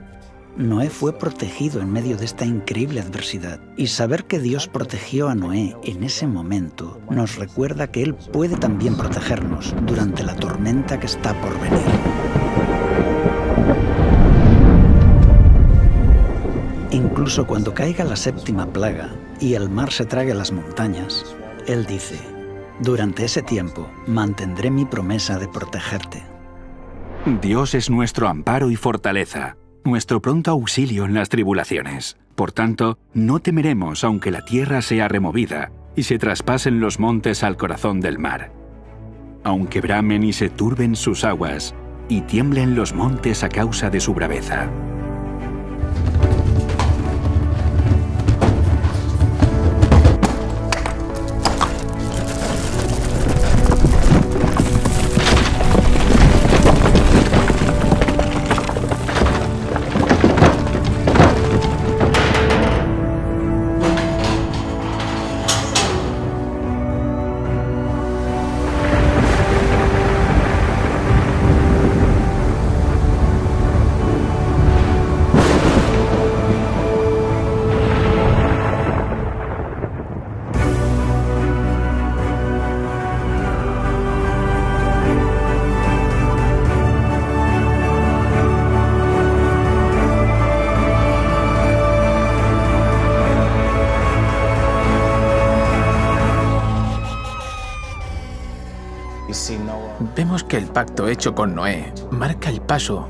Noé fue protegido en medio de esta increíble adversidad. Y saber que Dios protegió a Noé en ese momento nos recuerda que Él puede también protegernos durante la tormenta que está por venir. Incluso cuando caiga la séptima plaga y el mar se trague las montañas, Él dice: «Durante ese tiempo mantendré mi promesa de protegerte». Dios es nuestro amparo y fortaleza, nuestro pronto auxilio en las tribulaciones. Por tanto, no temeremos aunque la tierra sea removida y se traspasen los montes al corazón del mar. Aunque bramen y se turben sus aguas, y tiemblen los montes a causa de su braveza. que el pacto hecho con Noé marca el paso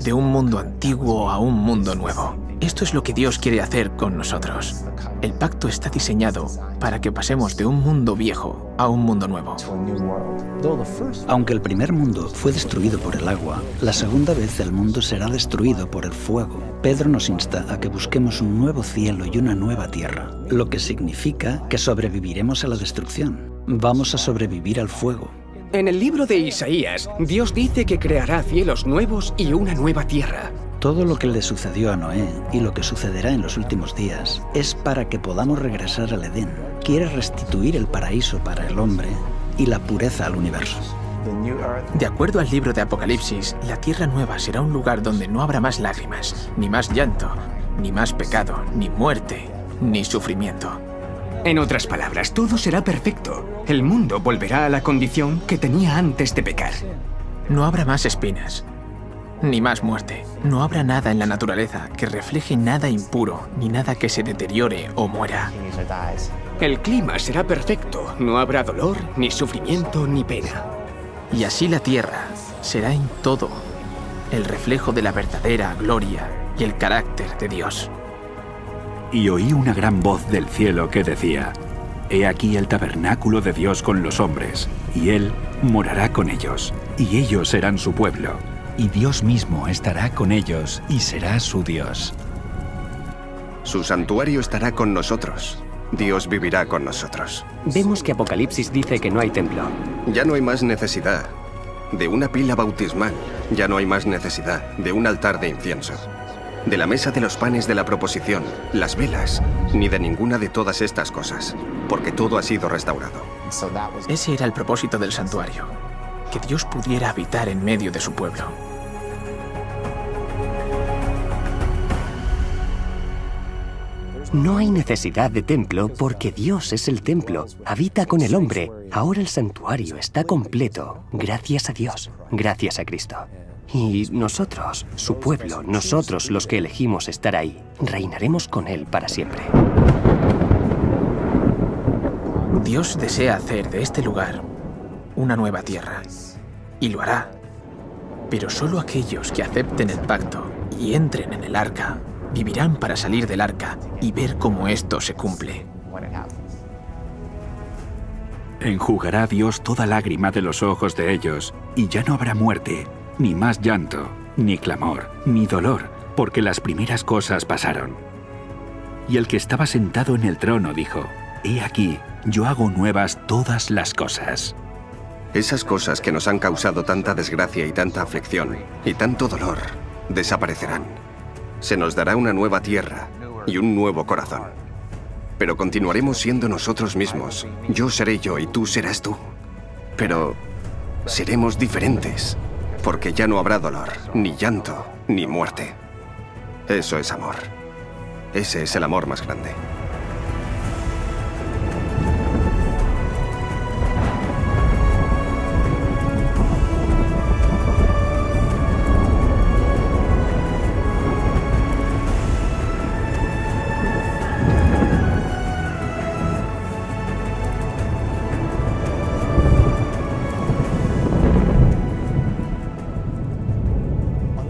de un mundo antiguo a un mundo nuevo. Esto es lo que Dios quiere hacer con nosotros. El pacto está diseñado para que pasemos de un mundo viejo a un mundo nuevo. Aunque el primer mundo fue destruido por el agua, la segunda vez el mundo será destruido por el fuego. Pedro nos insta a que busquemos un nuevo cielo y una nueva tierra, lo que significa que sobreviviremos a la destrucción. Vamos a sobrevivir al fuego. En el libro de Isaías, Dios dice que creará cielos nuevos y una nueva tierra. Todo lo que le sucedió a Noé y lo que sucederá en los últimos días es para que podamos regresar al Edén. Quiere restituir el paraíso para el hombre y la pureza al universo. De acuerdo al libro de Apocalipsis, la tierra nueva será un lugar donde no habrá más lágrimas, ni más llanto, ni más pecado, ni muerte, ni sufrimiento. En otras palabras, todo será perfecto. El mundo volverá a la condición que tenía antes de pecar. No habrá más espinas, ni más muerte. No habrá nada en la naturaleza que refleje nada impuro, ni nada que se deteriore o muera. El clima será perfecto. No habrá dolor, ni sufrimiento, ni pena. Y así la tierra será en todo el reflejo de la verdadera gloria y el carácter de Dios. Y oí una gran voz del cielo que decía: He aquí el tabernáculo de Dios con los hombres, y Él morará con ellos, y ellos serán su pueblo, y Dios mismo estará con ellos y será su Dios. Su santuario estará con nosotros. Dios vivirá con nosotros. Vemos que Apocalipsis dice que no hay templo. Ya no hay más necesidad de una pila bautismal. Ya no hay más necesidad de un altar de incienso, de la mesa de los panes de la proposición, las velas, ni de ninguna de todas estas cosas, porque todo ha sido restaurado. Ese era el propósito del santuario, que Dios pudiera habitar en medio de su pueblo. No hay necesidad de templo porque Dios es el templo, habita con el hombre. Ahora el santuario está completo, gracias a Dios, gracias a Cristo. Y nosotros, su pueblo, nosotros los que elegimos estar ahí, reinaremos con Él para siempre. Dios desea hacer de este lugar una nueva tierra, y lo hará. Pero solo aquellos que acepten el pacto y entren en el arca vivirán para salir del arca y ver cómo esto se cumple. Enjugará Dios toda lágrima de los ojos de ellos, y ya no habrá muerte, ni más llanto, ni clamor, ni dolor, porque las primeras cosas pasaron. Y el que estaba sentado en el trono dijo: He aquí, yo hago nuevas todas las cosas. Esas cosas que nos han causado tanta desgracia y tanta aflicción y tanto dolor desaparecerán. Se nos dará una nueva tierra y un nuevo corazón. Pero continuaremos siendo nosotros mismos. Yo seré yo y tú serás tú. Pero seremos diferentes, porque ya no habrá dolor, ni llanto, ni muerte. Eso es amor. Ese es el amor más grande.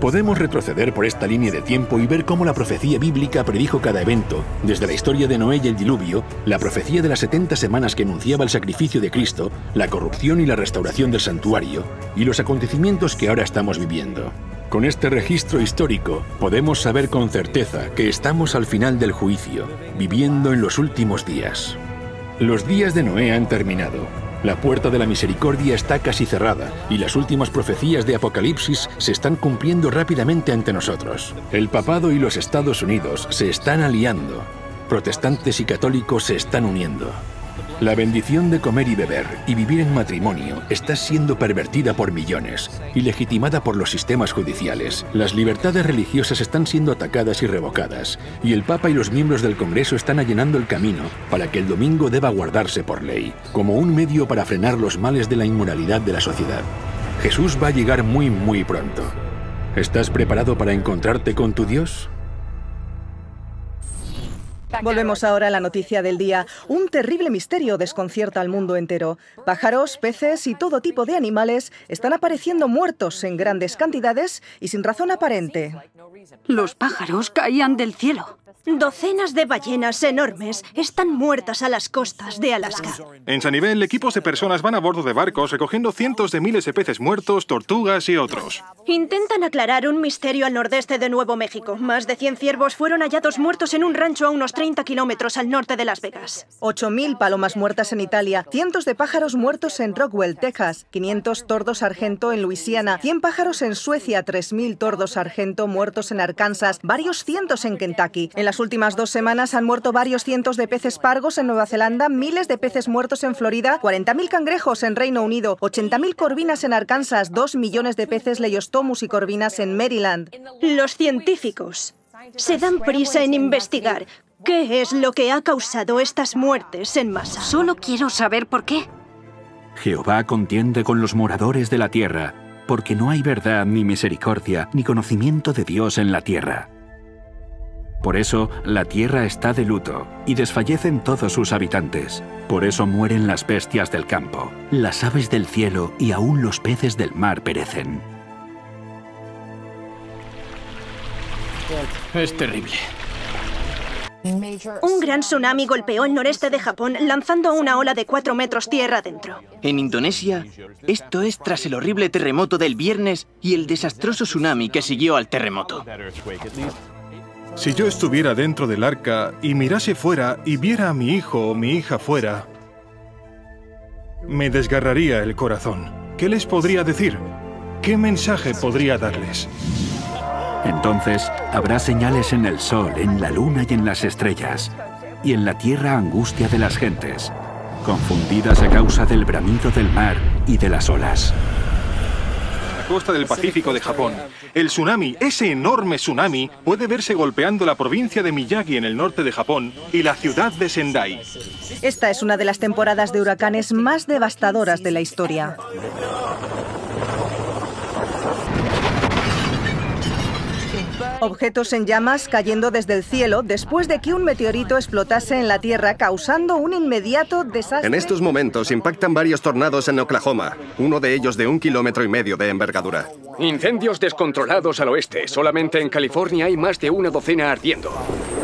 Podemos retroceder por esta línea de tiempo y ver cómo la profecía bíblica predijo cada evento, desde la historia de Noé y el diluvio, la profecía de las 70 semanas que anunciaba el sacrificio de Cristo, la corrupción y la restauración del santuario, y los acontecimientos que ahora estamos viviendo. Con este registro histórico, podemos saber con certeza que estamos al final del juicio, viviendo en los últimos días. Los días de Noé han terminado. La puerta de la misericordia está casi cerrada y las últimas profecías de Apocalipsis se están cumpliendo rápidamente ante nosotros. El papado y los Estados Unidos se están aliando. Protestantes y católicos se están uniendo. La bendición de comer y beber y vivir en matrimonio está siendo pervertida por millones y legitimada por los sistemas judiciales. Las libertades religiosas están siendo atacadas y revocadas, y el Papa y los miembros del Congreso están allanando el camino para que el domingo deba guardarse por ley, como un medio para frenar los males de la inmoralidad de la sociedad. Jesús va a llegar muy, muy pronto. ¿Estás preparado para encontrarte con tu Dios? Volvemos ahora a la noticia del día. Un terrible misterio desconcierta al mundo entero. Pájaros, peces y todo tipo de animales están apareciendo muertos en grandes cantidades y sin razón aparente. Los pájaros caían del cielo. Docenas de ballenas enormes están muertas a las costas de Alaska. En Sanibel, equipos de personas van a bordo de barcos recogiendo cientos de miles de peces muertos, tortugas y otros. Intentan aclarar un misterio al nordeste de Nuevo México. Más de 100 ciervos fueron hallados muertos en un rancho a unos 30 kilómetros al norte de Las Vegas. 8.000 palomas muertas en Italia, cientos de pájaros muertos en Rockwell, Texas, 500 tordos sargento en Luisiana, 100 pájaros en Suecia, 3.000 tordos sargento muertos en Arkansas, varios cientos en Kentucky. En las últimas 2 semanas han muerto varios cientos de peces pargos en Nueva Zelanda, miles de peces muertos en Florida, 40.000 cangrejos en Reino Unido, 80.000 corvinas en Arkansas, 2 millones de peces Leiostomus y corvinas en Maryland. Los científicos se dan prisa en investigar qué es lo que ha causado estas muertes en masa. Solo quiero saber por qué. Jehová contiende con los moradores de la tierra, porque no hay verdad, ni misericordia, ni conocimiento de Dios en la tierra. Por eso la tierra está de luto, y desfallecen todos sus habitantes. Por eso mueren las bestias del campo, las aves del cielo y aún los peces del mar perecen. Es terrible. Un gran tsunami golpeó el noreste de Japón, lanzando una ola de 4 metros tierra adentro. En Indonesia, esto es tras el horrible terremoto del viernes y el desastroso tsunami que siguió al terremoto. Si yo estuviera dentro del arca y mirase fuera y viera a mi hijo o mi hija fuera, me desgarraría el corazón. ¿Qué les podría decir? ¿Qué mensaje podría darles? Entonces habrá señales en el sol, en la luna y en las estrellas, y en la tierra angustia de las gentes, confundidas a causa del bramido del mar y de las olas. La costa del Pacífico de Japón. El tsunami, ese enorme tsunami, puede verse golpeando la provincia de Miyagi en el norte de Japón y la ciudad de Sendai. Esta es una de las temporadas de huracanes más devastadoras de la historia. Objetos en llamas cayendo desde el cielo después de que un meteorito explotase en la Tierra, causando un inmediato desastre. En estos momentos impactan varios tornados en Oklahoma, uno de ellos de 1,5 kilómetros de envergadura. Incendios descontrolados al oeste. Solamente en California hay más de una docena ardiendo.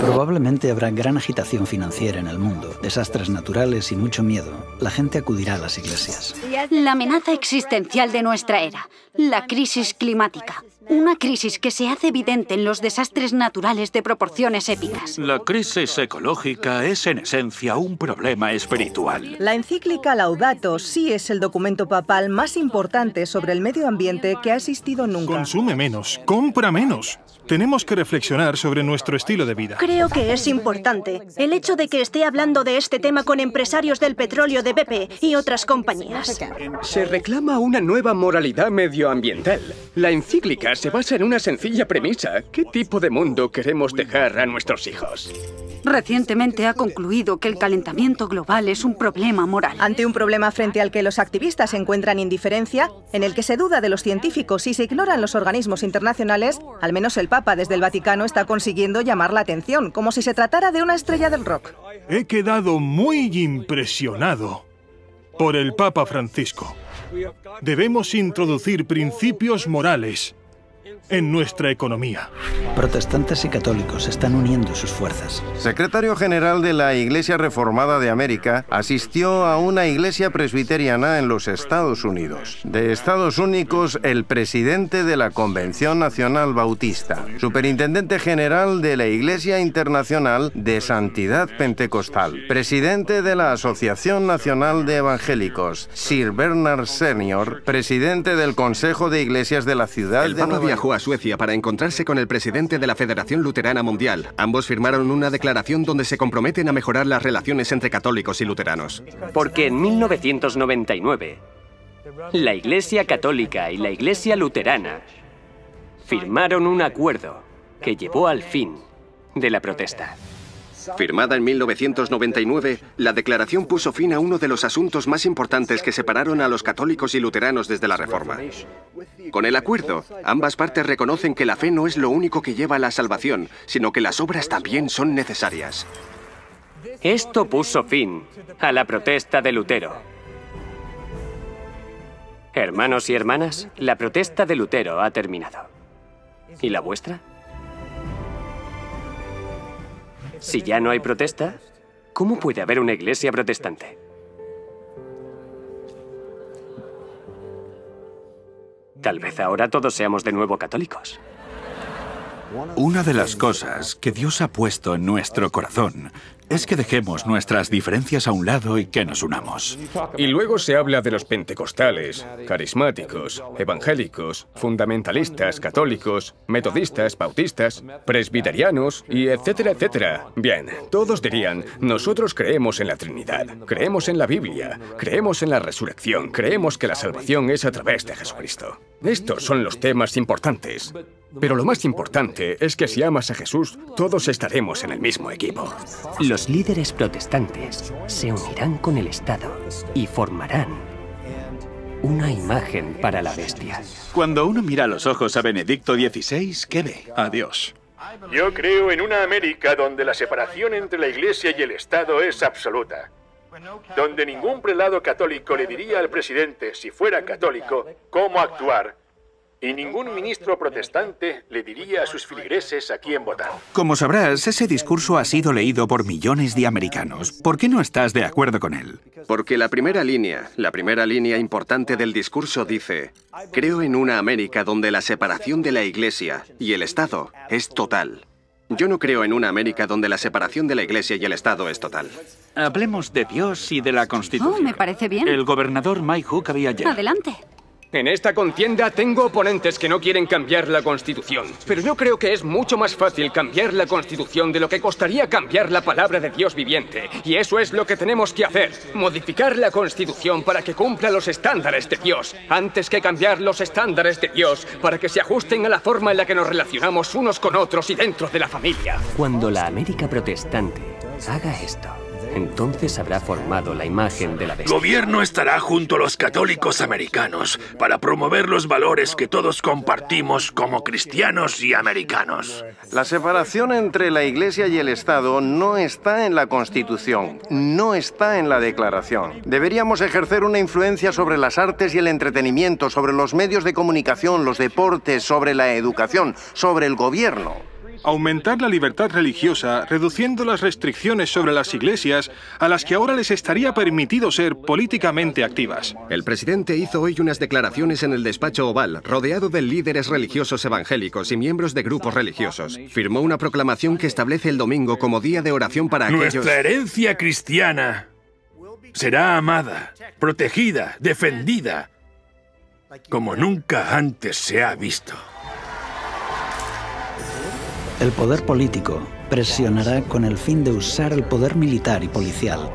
Probablemente habrá gran agitación financiera en el mundo, desastres naturales y mucho miedo. La gente acudirá a las iglesias. La amenaza existencial de nuestra era, la crisis climática. Una crisis que se hace evidente en los desastres naturales de proporciones épicas. La crisis ecológica es en esencia un problema espiritual. La encíclica Laudato Si es el documento papal más importante sobre el medio ambiente que ha existido nunca. Consume menos, compra menos. Tenemos que reflexionar sobre nuestro estilo de vida. Creo que es importante el hecho de que esté hablando de este tema con empresarios del petróleo de BP y otras compañías. Se reclama una nueva moralidad medioambiental. La encíclica se basa en una sencilla premisa. ¿Qué tipo de mundo queremos dejar a nuestros hijos? Recientemente ha concluido que el calentamiento global es un problema moral. Ante un problema frente al que los activistas encuentran indiferencia, en el que se duda de los científicos y se ignoran los organismos internacionales, al menos el Papa desde el Vaticano está consiguiendo llamar la atención, como si se tratara de una estrella del rock. He quedado muy impresionado por el Papa Francisco. Debemos introducir principios morales en nuestra economía. Protestantes y católicos están uniendo sus fuerzas. Secretario General de la Iglesia Reformada de América asistió a una iglesia presbiteriana en los Estados Unidos. De Estados Únicos, el presidente de la Convención Nacional Bautista, superintendente general de la Iglesia Internacional de Santidad Pentecostal, presidente de la Asociación Nacional de Evangélicos, Sir Bernard Senior, presidente del Consejo de Iglesias de la ciudad El Papa viajó a Suecia para encontrarse con el presidente de la Federación Luterana Mundial. Ambos firmaron una declaración donde se comprometen a mejorar las relaciones entre católicos y luteranos. Porque en 1999, la Iglesia Católica y la Iglesia Luterana firmaron un acuerdo que llevó al fin de la protesta. Firmada en 1999, la declaración puso fin a uno de los asuntos más importantes que separaron a los católicos y luteranos desde la Reforma. Con el acuerdo, ambas partes reconocen que la fe no es lo único que lleva a la salvación, sino que las obras también son necesarias. Esto puso fin a la protesta de Lutero. Hermanos y hermanas, la protesta de Lutero ha terminado. ¿Y la vuestra? Si ya no hay protesta, ¿cómo puede haber una iglesia protestante? Tal vez ahora todos seamos de nuevo católicos. Una de las cosas que Dios ha puesto en nuestro corazón es que dejemos nuestras diferencias a un lado y que nos unamos. Y luego se habla de los pentecostales, carismáticos, evangélicos, fundamentalistas, católicos, metodistas, bautistas, presbiterianos y etcétera, etcétera. Bien, todos dirían, nosotros creemos en la Trinidad, creemos en la Biblia, creemos en la resurrección, creemos que la salvación es a través de Jesucristo. Estos son los temas importantes. Pero lo más importante es que si amas a Jesús, todos estaremos en el mismo equipo. Los líderes protestantes se unirán con el Estado y formarán una imagen para la bestia. Cuando uno mira a los ojos a Benedicto XVI, ¿qué ve? A Dios. Yo creo en una América donde la separación entre la Iglesia y el Estado es absoluta. Donde ningún prelado católico le diría al presidente, si fuera católico, cómo actuar. Y ningún ministro protestante le diría a sus feligreses a quién votar. Como sabrás, ese discurso ha sido leído por millones de americanos. ¿Por qué no estás de acuerdo con él? Porque la primera línea importante del discurso dice: creo en una América donde la separación de la Iglesia y el Estado es total. Yo no creo en una América donde la separación de la Iglesia y el Estado es total. Hablemos de Dios y de la Constitución. Oh, me parece bien. El gobernador Mike Hook había ya... Adelante. En esta contienda tengo oponentes que no quieren cambiar la Constitución, pero yo creo que es mucho más fácil cambiar la Constitución de lo que costaría cambiar la palabra de Dios viviente. Y eso es lo que tenemos que hacer, modificar la Constitución para que cumpla los estándares de Dios, antes que cambiar los estándares de Dios para que se ajusten a la forma en la que nos relacionamos unos con otros y dentro de la familia. Cuando la América protestante haga esto, entonces habrá formado la imagen de la bestia. El gobierno estará junto a los católicos americanos para promover los valores que todos compartimos como cristianos y americanos. La separación entre la Iglesia y el Estado no está en la Constitución, no está en la Declaración. Deberíamos ejercer una influencia sobre las artes y el entretenimiento, sobre los medios de comunicación, los deportes, sobre la educación, sobre el gobierno. Aumentar la libertad religiosa, reduciendo las restricciones sobre las iglesias a las que ahora les estaría permitido ser políticamente activas. El presidente hizo hoy unas declaraciones en el despacho oval, rodeado de líderes religiosos evangélicos y miembros de grupos religiosos. Firmó una proclamación que establece el domingo como día de oración para aquellos... Nuestra herencia cristiana será amada, protegida, defendida, como nunca antes se ha visto. El poder político presionará con el fin de usar el poder militar y policial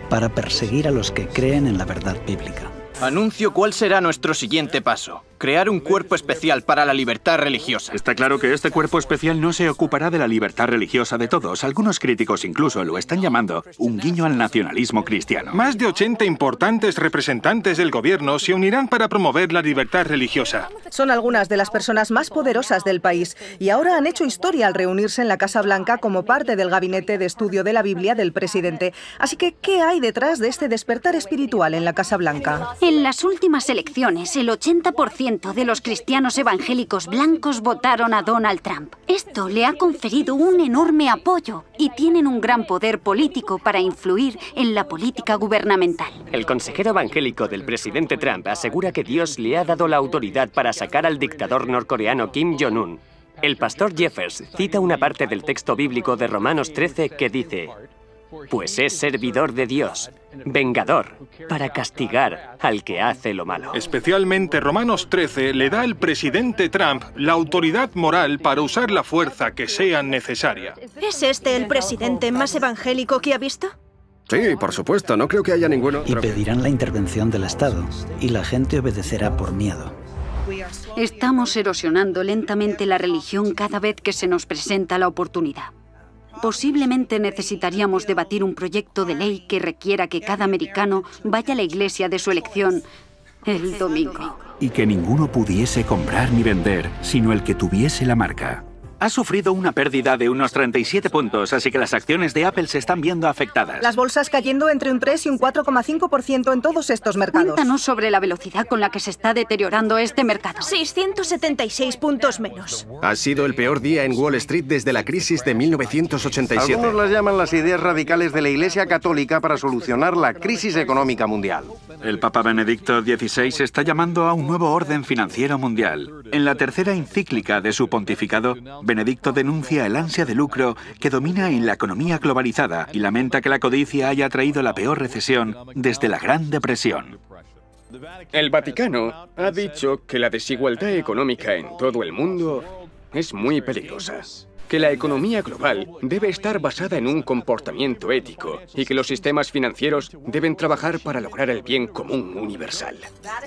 para perseguir a los que creen en la verdad bíblica. Anuncio cuál será nuestro siguiente paso. Crear un cuerpo especial para la libertad religiosa. Está claro que este cuerpo especial no se ocupará de la libertad religiosa de todos. Algunos críticos incluso lo están llamando un guiño al nacionalismo cristiano. Más de 80 importantes representantes del gobierno se unirán para promover la libertad religiosa. Son algunas de las personas más poderosas del país y ahora han hecho historia al reunirse en la Casa Blanca como parte del gabinete de estudio de la Biblia del presidente. Así que, ¿qué hay detrás de este despertar espiritual en la Casa Blanca? En las últimas elecciones, el 80% de los cristianos evangélicos blancos votaron a Donald Trump. Esto le ha conferido un enorme apoyo y tienen un gran poder político para influir en la política gubernamental. El consejero evangélico del presidente Trump asegura que Dios le ha dado la autoridad para sacar al dictador norcoreano Kim Jong-un. El pastor Jeffers cita una parte del texto bíblico de Romanos 13 que dice: pues es servidor de Dios, vengador, para castigar al que hace lo malo. Especialmente Romanos 13 le da al presidente Trump la autoridad moral para usar la fuerza que sea necesaria. ¿Es este el presidente más evangélico que ha visto? Sí, por supuesto, no creo que haya ninguno. Y pedirán la intervención del Estado, y la gente obedecerá por miedo. Estamos erosionando lentamente la religión cada vez que se nos presenta la oportunidad. Posiblemente necesitaríamos debatir un proyecto de ley que requiera que cada americano vaya a la iglesia de su elección el domingo. Y que ninguno pudiese comprar ni vender, sino el que tuviese la marca. ha sufrido una pérdida de unos 37 puntos, así que las acciones de Apple se están viendo afectadas. Las bolsas cayendo entre un 3 y un 4,5% en todos estos mercados. Cuéntanos sobre la velocidad con la que se está deteriorando este mercado. 676 puntos menos. Ha sido el peor día en Wall Street desde la crisis de 1987. Algunos las llaman las ideas radicales de la Iglesia Católica para solucionar la crisis económica mundial. El Papa Benedicto XVI está llamando a un nuevo orden financiero mundial. En la tercera encíclica de su pontificado, Benedicto denuncia el ansia de lucro que domina en la economía globalizada y lamenta que la codicia haya traído la peor recesión desde la Gran Depresión. El Vaticano ha dicho que la desigualdad económica en todo el mundo es muy peligrosa, que la economía global debe estar basada en un comportamiento ético y que los sistemas financieros deben trabajar para lograr el bien común universal.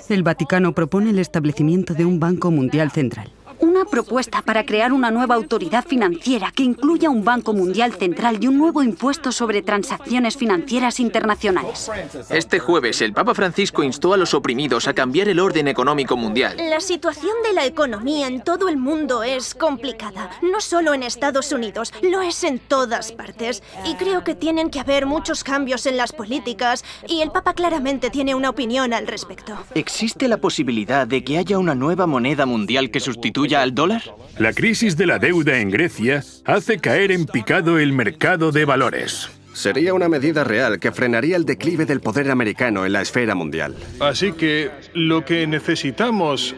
El Vaticano propone el establecimiento de un Banco Mundial Central. Una propuesta para crear una nueva autoridad financiera que incluya un Banco Mundial Central y un nuevo impuesto sobre transacciones financieras internacionales. Este jueves, el Papa Francisco instó a los oprimidos a cambiar el orden económico mundial. La situación de la economía en todo el mundo es complicada. No solo en Estados Unidos, lo es en todas partes. Y creo que tienen que haber muchos cambios en las políticas y el Papa claramente tiene una opinión al respecto. ¿Existe la posibilidad de que haya una nueva moneda mundial que sustituya al dólar? La crisis de la deuda en Grecia hace caer en picado el mercado de valores. Sería una medida real que frenaría el declive del poder americano en la esfera mundial. Así que lo que necesitamos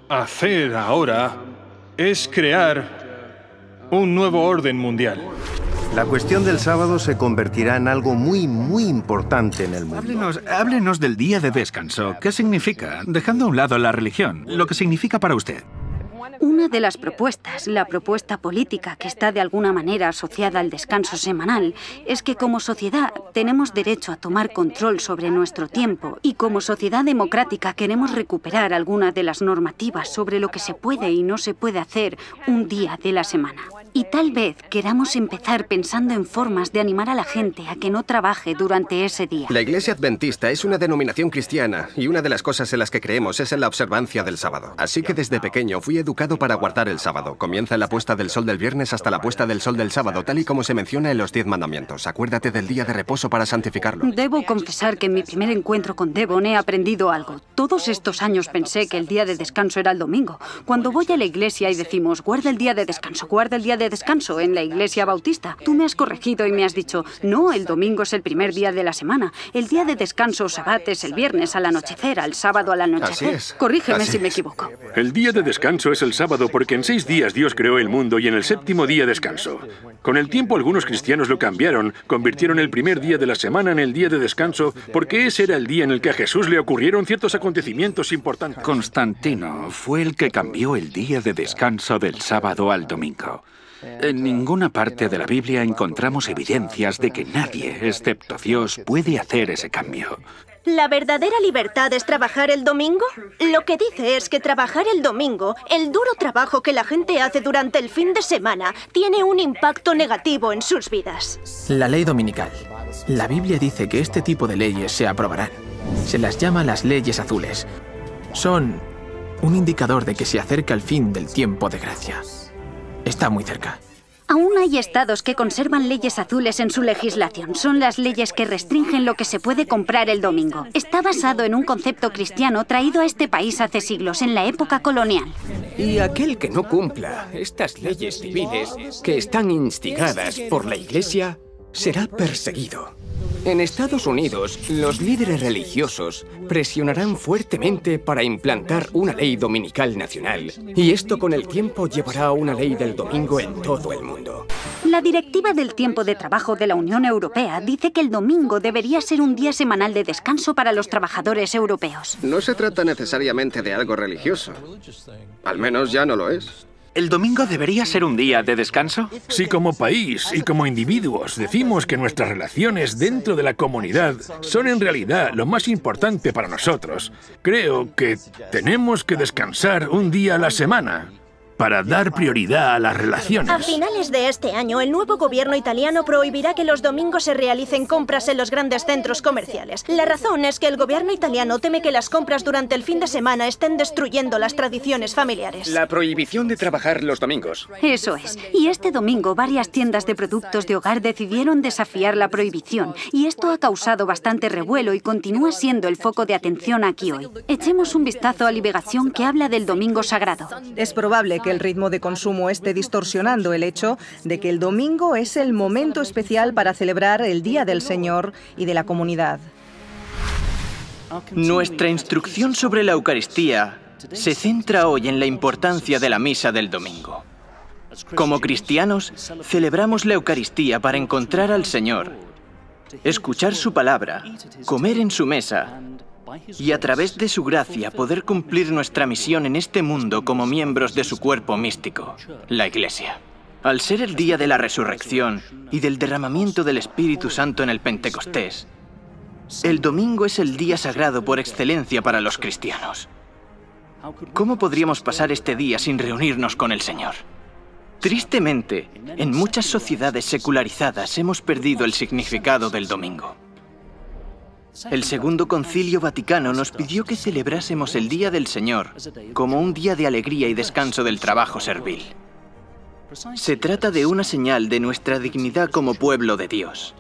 hacer ahora es crear un nuevo orden mundial. La cuestión del sábado se convertirá en algo muy importante en el mundo. Háblenos del día de descanso. ¿Qué significa? Dejando a un lado la religión, lo que significa para usted. Una de las propuestas, la propuesta política que está de alguna manera asociada al descanso semanal, es que como sociedad tenemos derecho a tomar control sobre nuestro tiempo y como sociedad democrática queremos recuperar algunas de las normativas sobre lo que se puede y no se puede hacer un día de la semana. Y tal vez queramos empezar pensando en formas de animar a la gente a que no trabaje durante ese día. La Iglesia Adventista es una denominación cristiana y una de las cosas en las que creemos es en la observancia del sábado. Así que desde pequeño fui educado para guardar el sábado. Comienza la puesta del sol del viernes hasta la puesta del sol del sábado, tal y como se menciona en los 10 mandamientos. Acuérdate del día de reposo para santificarlo. Debo confesar que en mi primer encuentro con Devon he aprendido algo. Todos estos años pensé que el día de descanso era el domingo. Cuando voy a la iglesia y decimos, guarda el día de descanso, guarda el día de descanso en la iglesia bautista, tú me has corregido y me has dicho, no, el domingo es el primer día de la semana. El día de descanso, Sabbat, es el viernes al anochecer, al sábado al anochecer. Así es. Corrígeme si me equivoco. El día de descanso es el sábado porque en 6 días Dios creó el mundo y en el 7º día descansó. Con el tiempo algunos cristianos lo cambiaron, convirtieron el primer día de la semana en el día de descanso porque ese era el día en el que a Jesús le ocurrieron ciertos acontecimientos importantes. Constantino fue el que cambió el día de descanso del sábado al domingo. En ninguna parte de la Biblia encontramos evidencias de que nadie, excepto Dios, puede hacer ese cambio. ¿La verdadera libertad es trabajar el domingo? Lo que dice es que trabajar el domingo, el duro trabajo que la gente hace durante el fin de semana, tiene un impacto negativo en sus vidas. La ley dominical. La Biblia dice que este tipo de leyes se aprobarán. Se las llama las leyes azules. Son un indicador de que se acerca el fin del tiempo de gracia. Está muy cerca. Aún hay estados que conservan leyes azules en su legislación. Son las leyes que restringen lo que se puede comprar el domingo. Está basado en un concepto cristiano traído a este país hace siglos, en la época colonial. Y aquel que no cumpla estas leyes civiles que están instigadas por la Iglesia será perseguido. En Estados Unidos, los líderes religiosos presionarán fuertemente para implantar una ley dominical nacional. Y esto con el tiempo llevará a una ley del domingo en todo el mundo. La Directiva del Tiempo de Trabajo de la Unión Europea dice que el domingo debería ser un día semanal de descanso para los trabajadores europeos. No se trata necesariamente de algo religioso. Al menos ya no lo es. ¿El domingo debería ser un día de descanso? Si como país y como individuos decimos que nuestras relaciones dentro de la comunidad son en realidad lo más importante para nosotros, creo que tenemos que descansar un día a la semana. para dar prioridad a las relaciones. A finales de este año, el nuevo gobierno italiano prohibirá que los domingos se realicen compras en los grandes centros comerciales. La razón es que el gobierno italiano teme que las compras durante el fin de semana estén destruyendo las tradiciones familiares. La prohibición de trabajar los domingos. Eso es. Y este domingo varias tiendas de productos de hogar decidieron desafiar la prohibición. Y esto ha causado bastante revuelo y continúa siendo el foco de atención aquí hoy. Echemos un vistazo a Libegación, que habla del domingo sagrado. Es probable que el ritmo de consumo esté distorsionando el hecho de que el domingo es el momento especial para celebrar el Día del Señor y de la comunidad. Nuestra instrucción sobre la Eucaristía se centra hoy en la importancia de la misa del domingo. Como cristianos, celebramos la Eucaristía para encontrar al Señor, escuchar su palabra, comer en su mesa y a través de su gracia poder cumplir nuestra misión en este mundo como miembros de su cuerpo místico, la Iglesia. Al ser el día de la resurrección y del derramamiento del Espíritu Santo en el Pentecostés, el domingo es el día sagrado por excelencia para los cristianos. ¿Cómo podríamos pasar este día sin reunirnos con el Señor? Tristemente, en muchas sociedades secularizadas hemos perdido el significado del domingo. El Segundo Concilio Vaticano nos pidió que celebrásemos el Día del Señor como un día de alegría y descanso del trabajo servil. Se trata de una señal de nuestra dignidad como pueblo de Dios.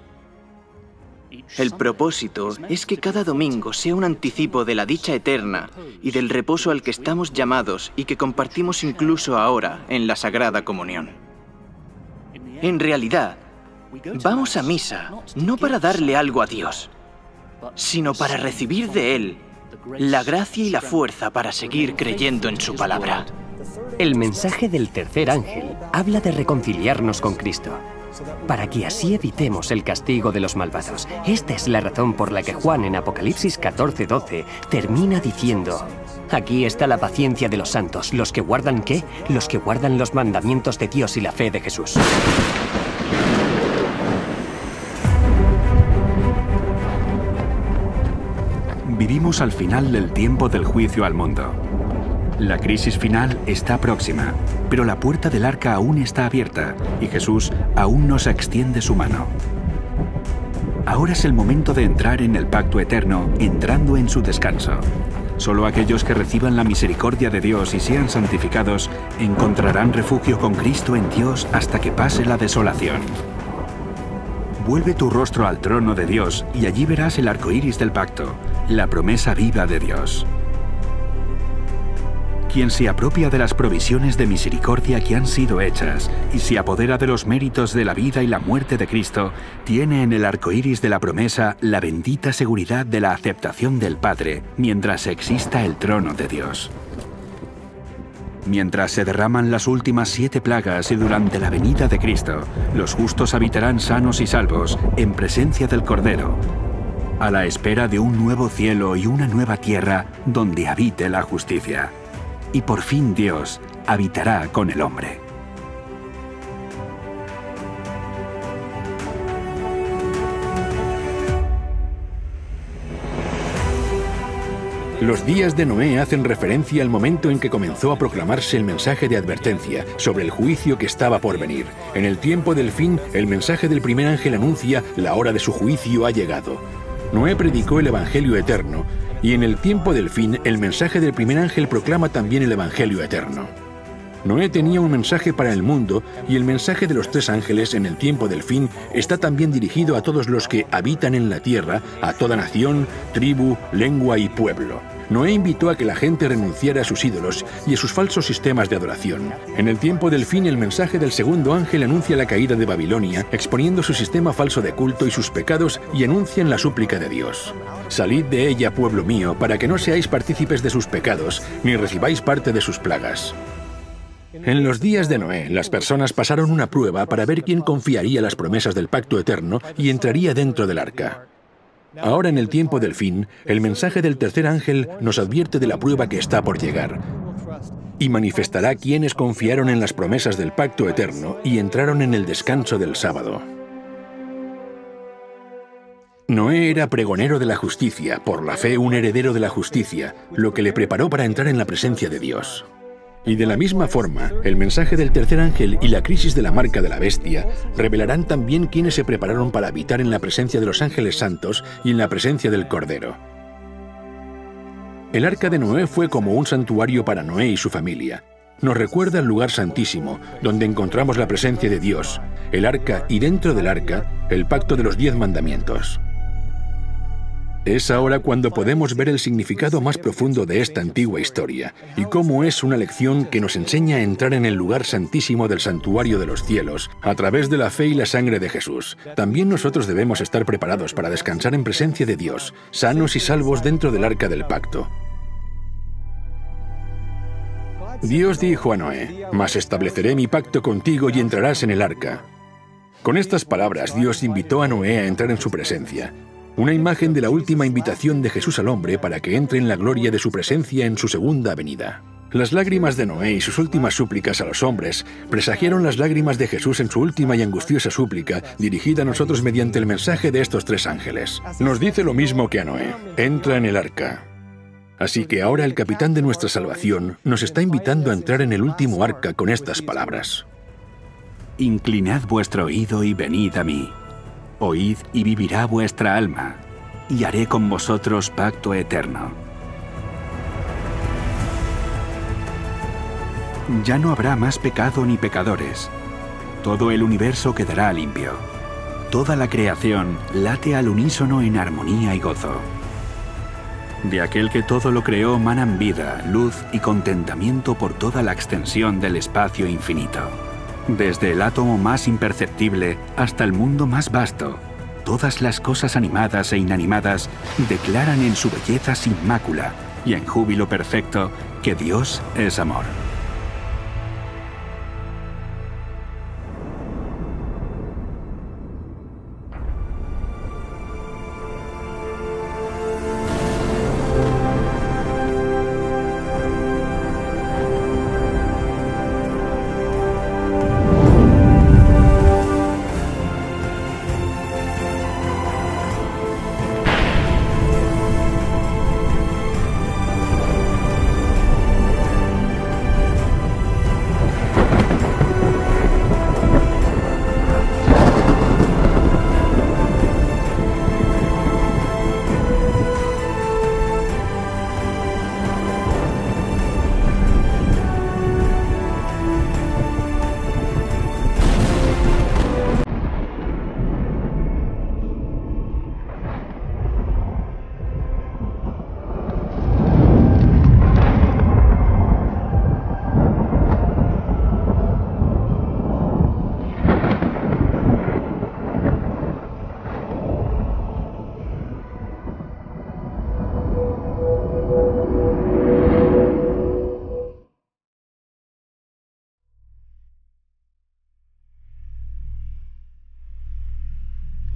El propósito es que cada domingo sea un anticipo de la dicha eterna y del reposo al que estamos llamados y que compartimos incluso ahora en la Sagrada Comunión. En realidad, vamos a misa no para darle algo a Dios, sino para recibir de Él la gracia y la fuerza para seguir creyendo en su palabra. El mensaje del tercer ángel habla de reconciliarnos con Cristo, para que así evitemos el castigo de los malvados. Esta es la razón por la que Juan en Apocalipsis 14:12 termina diciendo: aquí está la paciencia de los santos, ¿los que guardan qué? Los que guardan los mandamientos de Dios y la fe de Jesús. Vivimos al final del tiempo del juicio al mundo. La crisis final está próxima, pero la puerta del arca aún está abierta y Jesús aún nos extiende su mano. Ahora es el momento de entrar en el pacto eterno, entrando en su descanso. Solo aquellos que reciban la misericordia de Dios y sean santificados encontrarán refugio con Cristo en Dios hasta que pase la desolación. Vuelve tu rostro al trono de Dios y allí verás el arco iris del pacto, la promesa viva de Dios. Quien se apropia de las provisiones de misericordia que han sido hechas y se apodera de los méritos de la vida y la muerte de Cristo, tiene en el arco iris de la promesa la bendita seguridad de la aceptación del Padre mientras exista el trono de Dios. Mientras se derraman las últimas 7 plagas y durante la venida de Cristo, los justos habitarán sanos y salvos en presencia del Cordero, a la espera de un nuevo cielo y una nueva tierra donde habite la justicia. Y por fin Dios habitará con el hombre. Los días de Noé hacen referencia al momento en que comenzó a proclamarse el mensaje de advertencia sobre el juicio que estaba por venir. En el tiempo del fin, el mensaje del primer ángel anuncia: la hora de su juicio ha llegado. Noé predicó el Evangelio eterno, y en el tiempo del fin, el mensaje del primer ángel proclama también el Evangelio eterno. Noé tenía un mensaje para el mundo, y el mensaje de los 3 ángeles en el tiempo del fin está también dirigido a todos los que habitan en la tierra, a toda nación, tribu, lengua y pueblo. Noé invitó a que la gente renunciara a sus ídolos y a sus falsos sistemas de adoración. En el tiempo del fin, el mensaje del segundo ángel anuncia la caída de Babilonia, exponiendo su sistema falso de culto y sus pecados, y anuncian la súplica de Dios. Salid de ella, pueblo mío, para que no seáis partícipes de sus pecados, ni recibáis parte de sus plagas. En los días de Noé, las personas pasaron una prueba para ver quién confiaría las promesas del pacto eterno y entraría dentro del arca. Ahora, en el tiempo del fin, el mensaje del tercer ángel nos advierte de la prueba que está por llegar y manifestará quiénes confiaron en las promesas del pacto eterno y entraron en el descanso del sábado. Noé era pregonero de la justicia, por la fe un heredero de la justicia, lo que le preparó para entrar en la presencia de Dios. Y de la misma forma, el mensaje del tercer ángel y la crisis de la marca de la bestia revelarán también quiénes se prepararon para habitar en la presencia de los ángeles santos y en la presencia del Cordero. El arca de Noé fue como un santuario para Noé y su familia. Nos recuerda el lugar santísimo, donde encontramos la presencia de Dios, el arca y dentro del arca, el pacto de los 10 mandamientos. Es ahora cuando podemos ver el significado más profundo de esta antigua historia y cómo es una lección que nos enseña a entrar en el lugar santísimo del santuario de los cielos a través de la fe y la sangre de Jesús. También nosotros debemos estar preparados para descansar en presencia de Dios, sanos y salvos dentro del arca del pacto. Dios dijo a Noé: «Mas estableceré mi pacto contigo y entrarás en el arca». Con estas palabras, Dios invitó a Noé a entrar en su presencia. Una imagen de la última invitación de Jesús al hombre para que entre en la gloria de su presencia en su segunda venida. Las lágrimas de Noé y sus últimas súplicas a los hombres presagiaron las lágrimas de Jesús en su última y angustiosa súplica dirigida a nosotros mediante el mensaje de estos 3 ángeles. Nos dice lo mismo que a Noé: entra en el arca. Así que ahora el capitán de nuestra salvación nos está invitando a entrar en el último arca con estas palabras: Inclinad vuestro oído y venid a mí. Oíd y vivirá vuestra alma, y haré con vosotros pacto eterno. Ya no habrá más pecado ni pecadores. Todo el universo quedará limpio. Toda la creación late al unísono en armonía y gozo. De aquel que todo lo creó manan vida, luz y contentamiento por toda la extensión del espacio infinito. Desde el átomo más imperceptible hasta el mundo más vasto, todas las cosas animadas e inanimadas declaran en su belleza sin mácula y en júbilo perfecto que Dios es amor.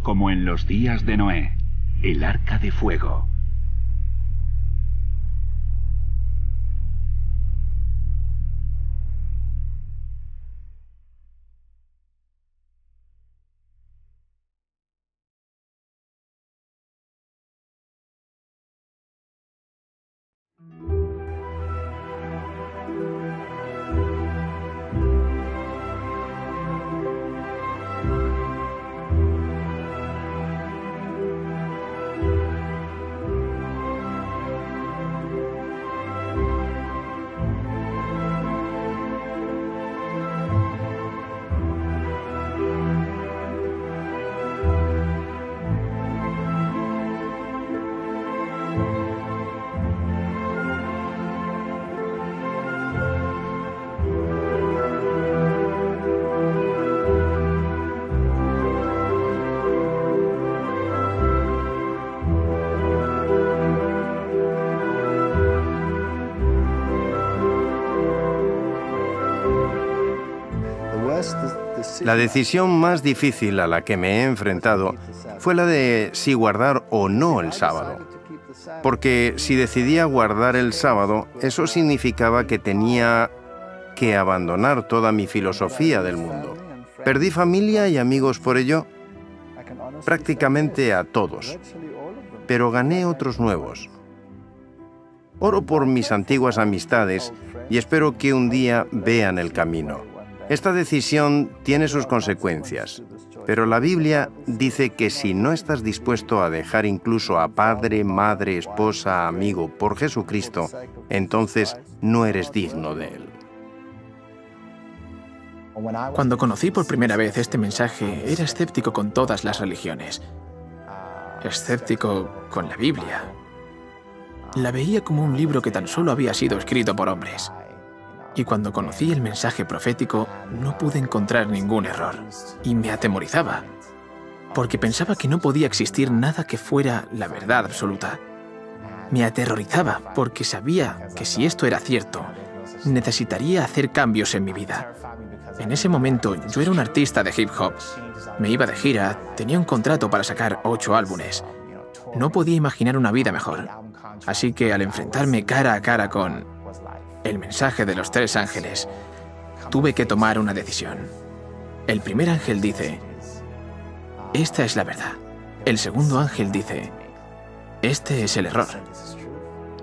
Como en los días de Noé, el arca de fuego. La decisión más difícil a la que me he enfrentado fue la de si guardar o no el sábado. Porque si decidía guardar el sábado, eso significaba que tenía que abandonar toda mi filosofía del mundo. ¿Perdí familia y amigos por ello? Prácticamente a todos. Pero gané otros nuevos. Oro por mis antiguas amistades y espero que un día vean el camino. Esta decisión tiene sus consecuencias, pero la Biblia dice que si no estás dispuesto a dejar incluso a padre, madre, esposa, amigo por Jesucristo, entonces no eres digno de Él. Cuando conocí por primera vez este mensaje, era escéptico con todas las religiones. Escéptico con la Biblia. La veía como un libro que tan solo había sido escrito por hombres. Y cuando conocí el mensaje profético, no pude encontrar ningún error. Y me atemorizaba, porque pensaba que no podía existir nada que fuera la verdad absoluta. Me aterrorizaba, porque sabía que si esto era cierto, necesitaría hacer cambios en mi vida. En ese momento, yo era un artista de hip hop. Me iba de gira, tenía un contrato para sacar 8 álbumes. No podía imaginar una vida mejor. Así que al enfrentarme cara a cara con el mensaje de los 3 ángeles, tuve que tomar una decisión. El primer ángel dice, esta es la verdad. El segundo ángel dice, este es el error.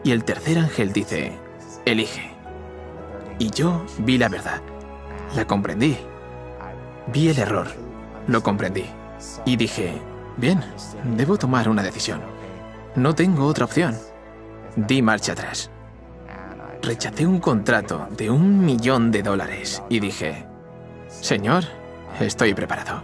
Y el tercer ángel dice, elige. Y yo vi la verdad. La comprendí. Vi el error. Lo comprendí. Y dije, bien, debo tomar una decisión. No tengo otra opción. Di marcha atrás. Rechacé un contrato de $1 millón y dije, Señor, estoy preparado.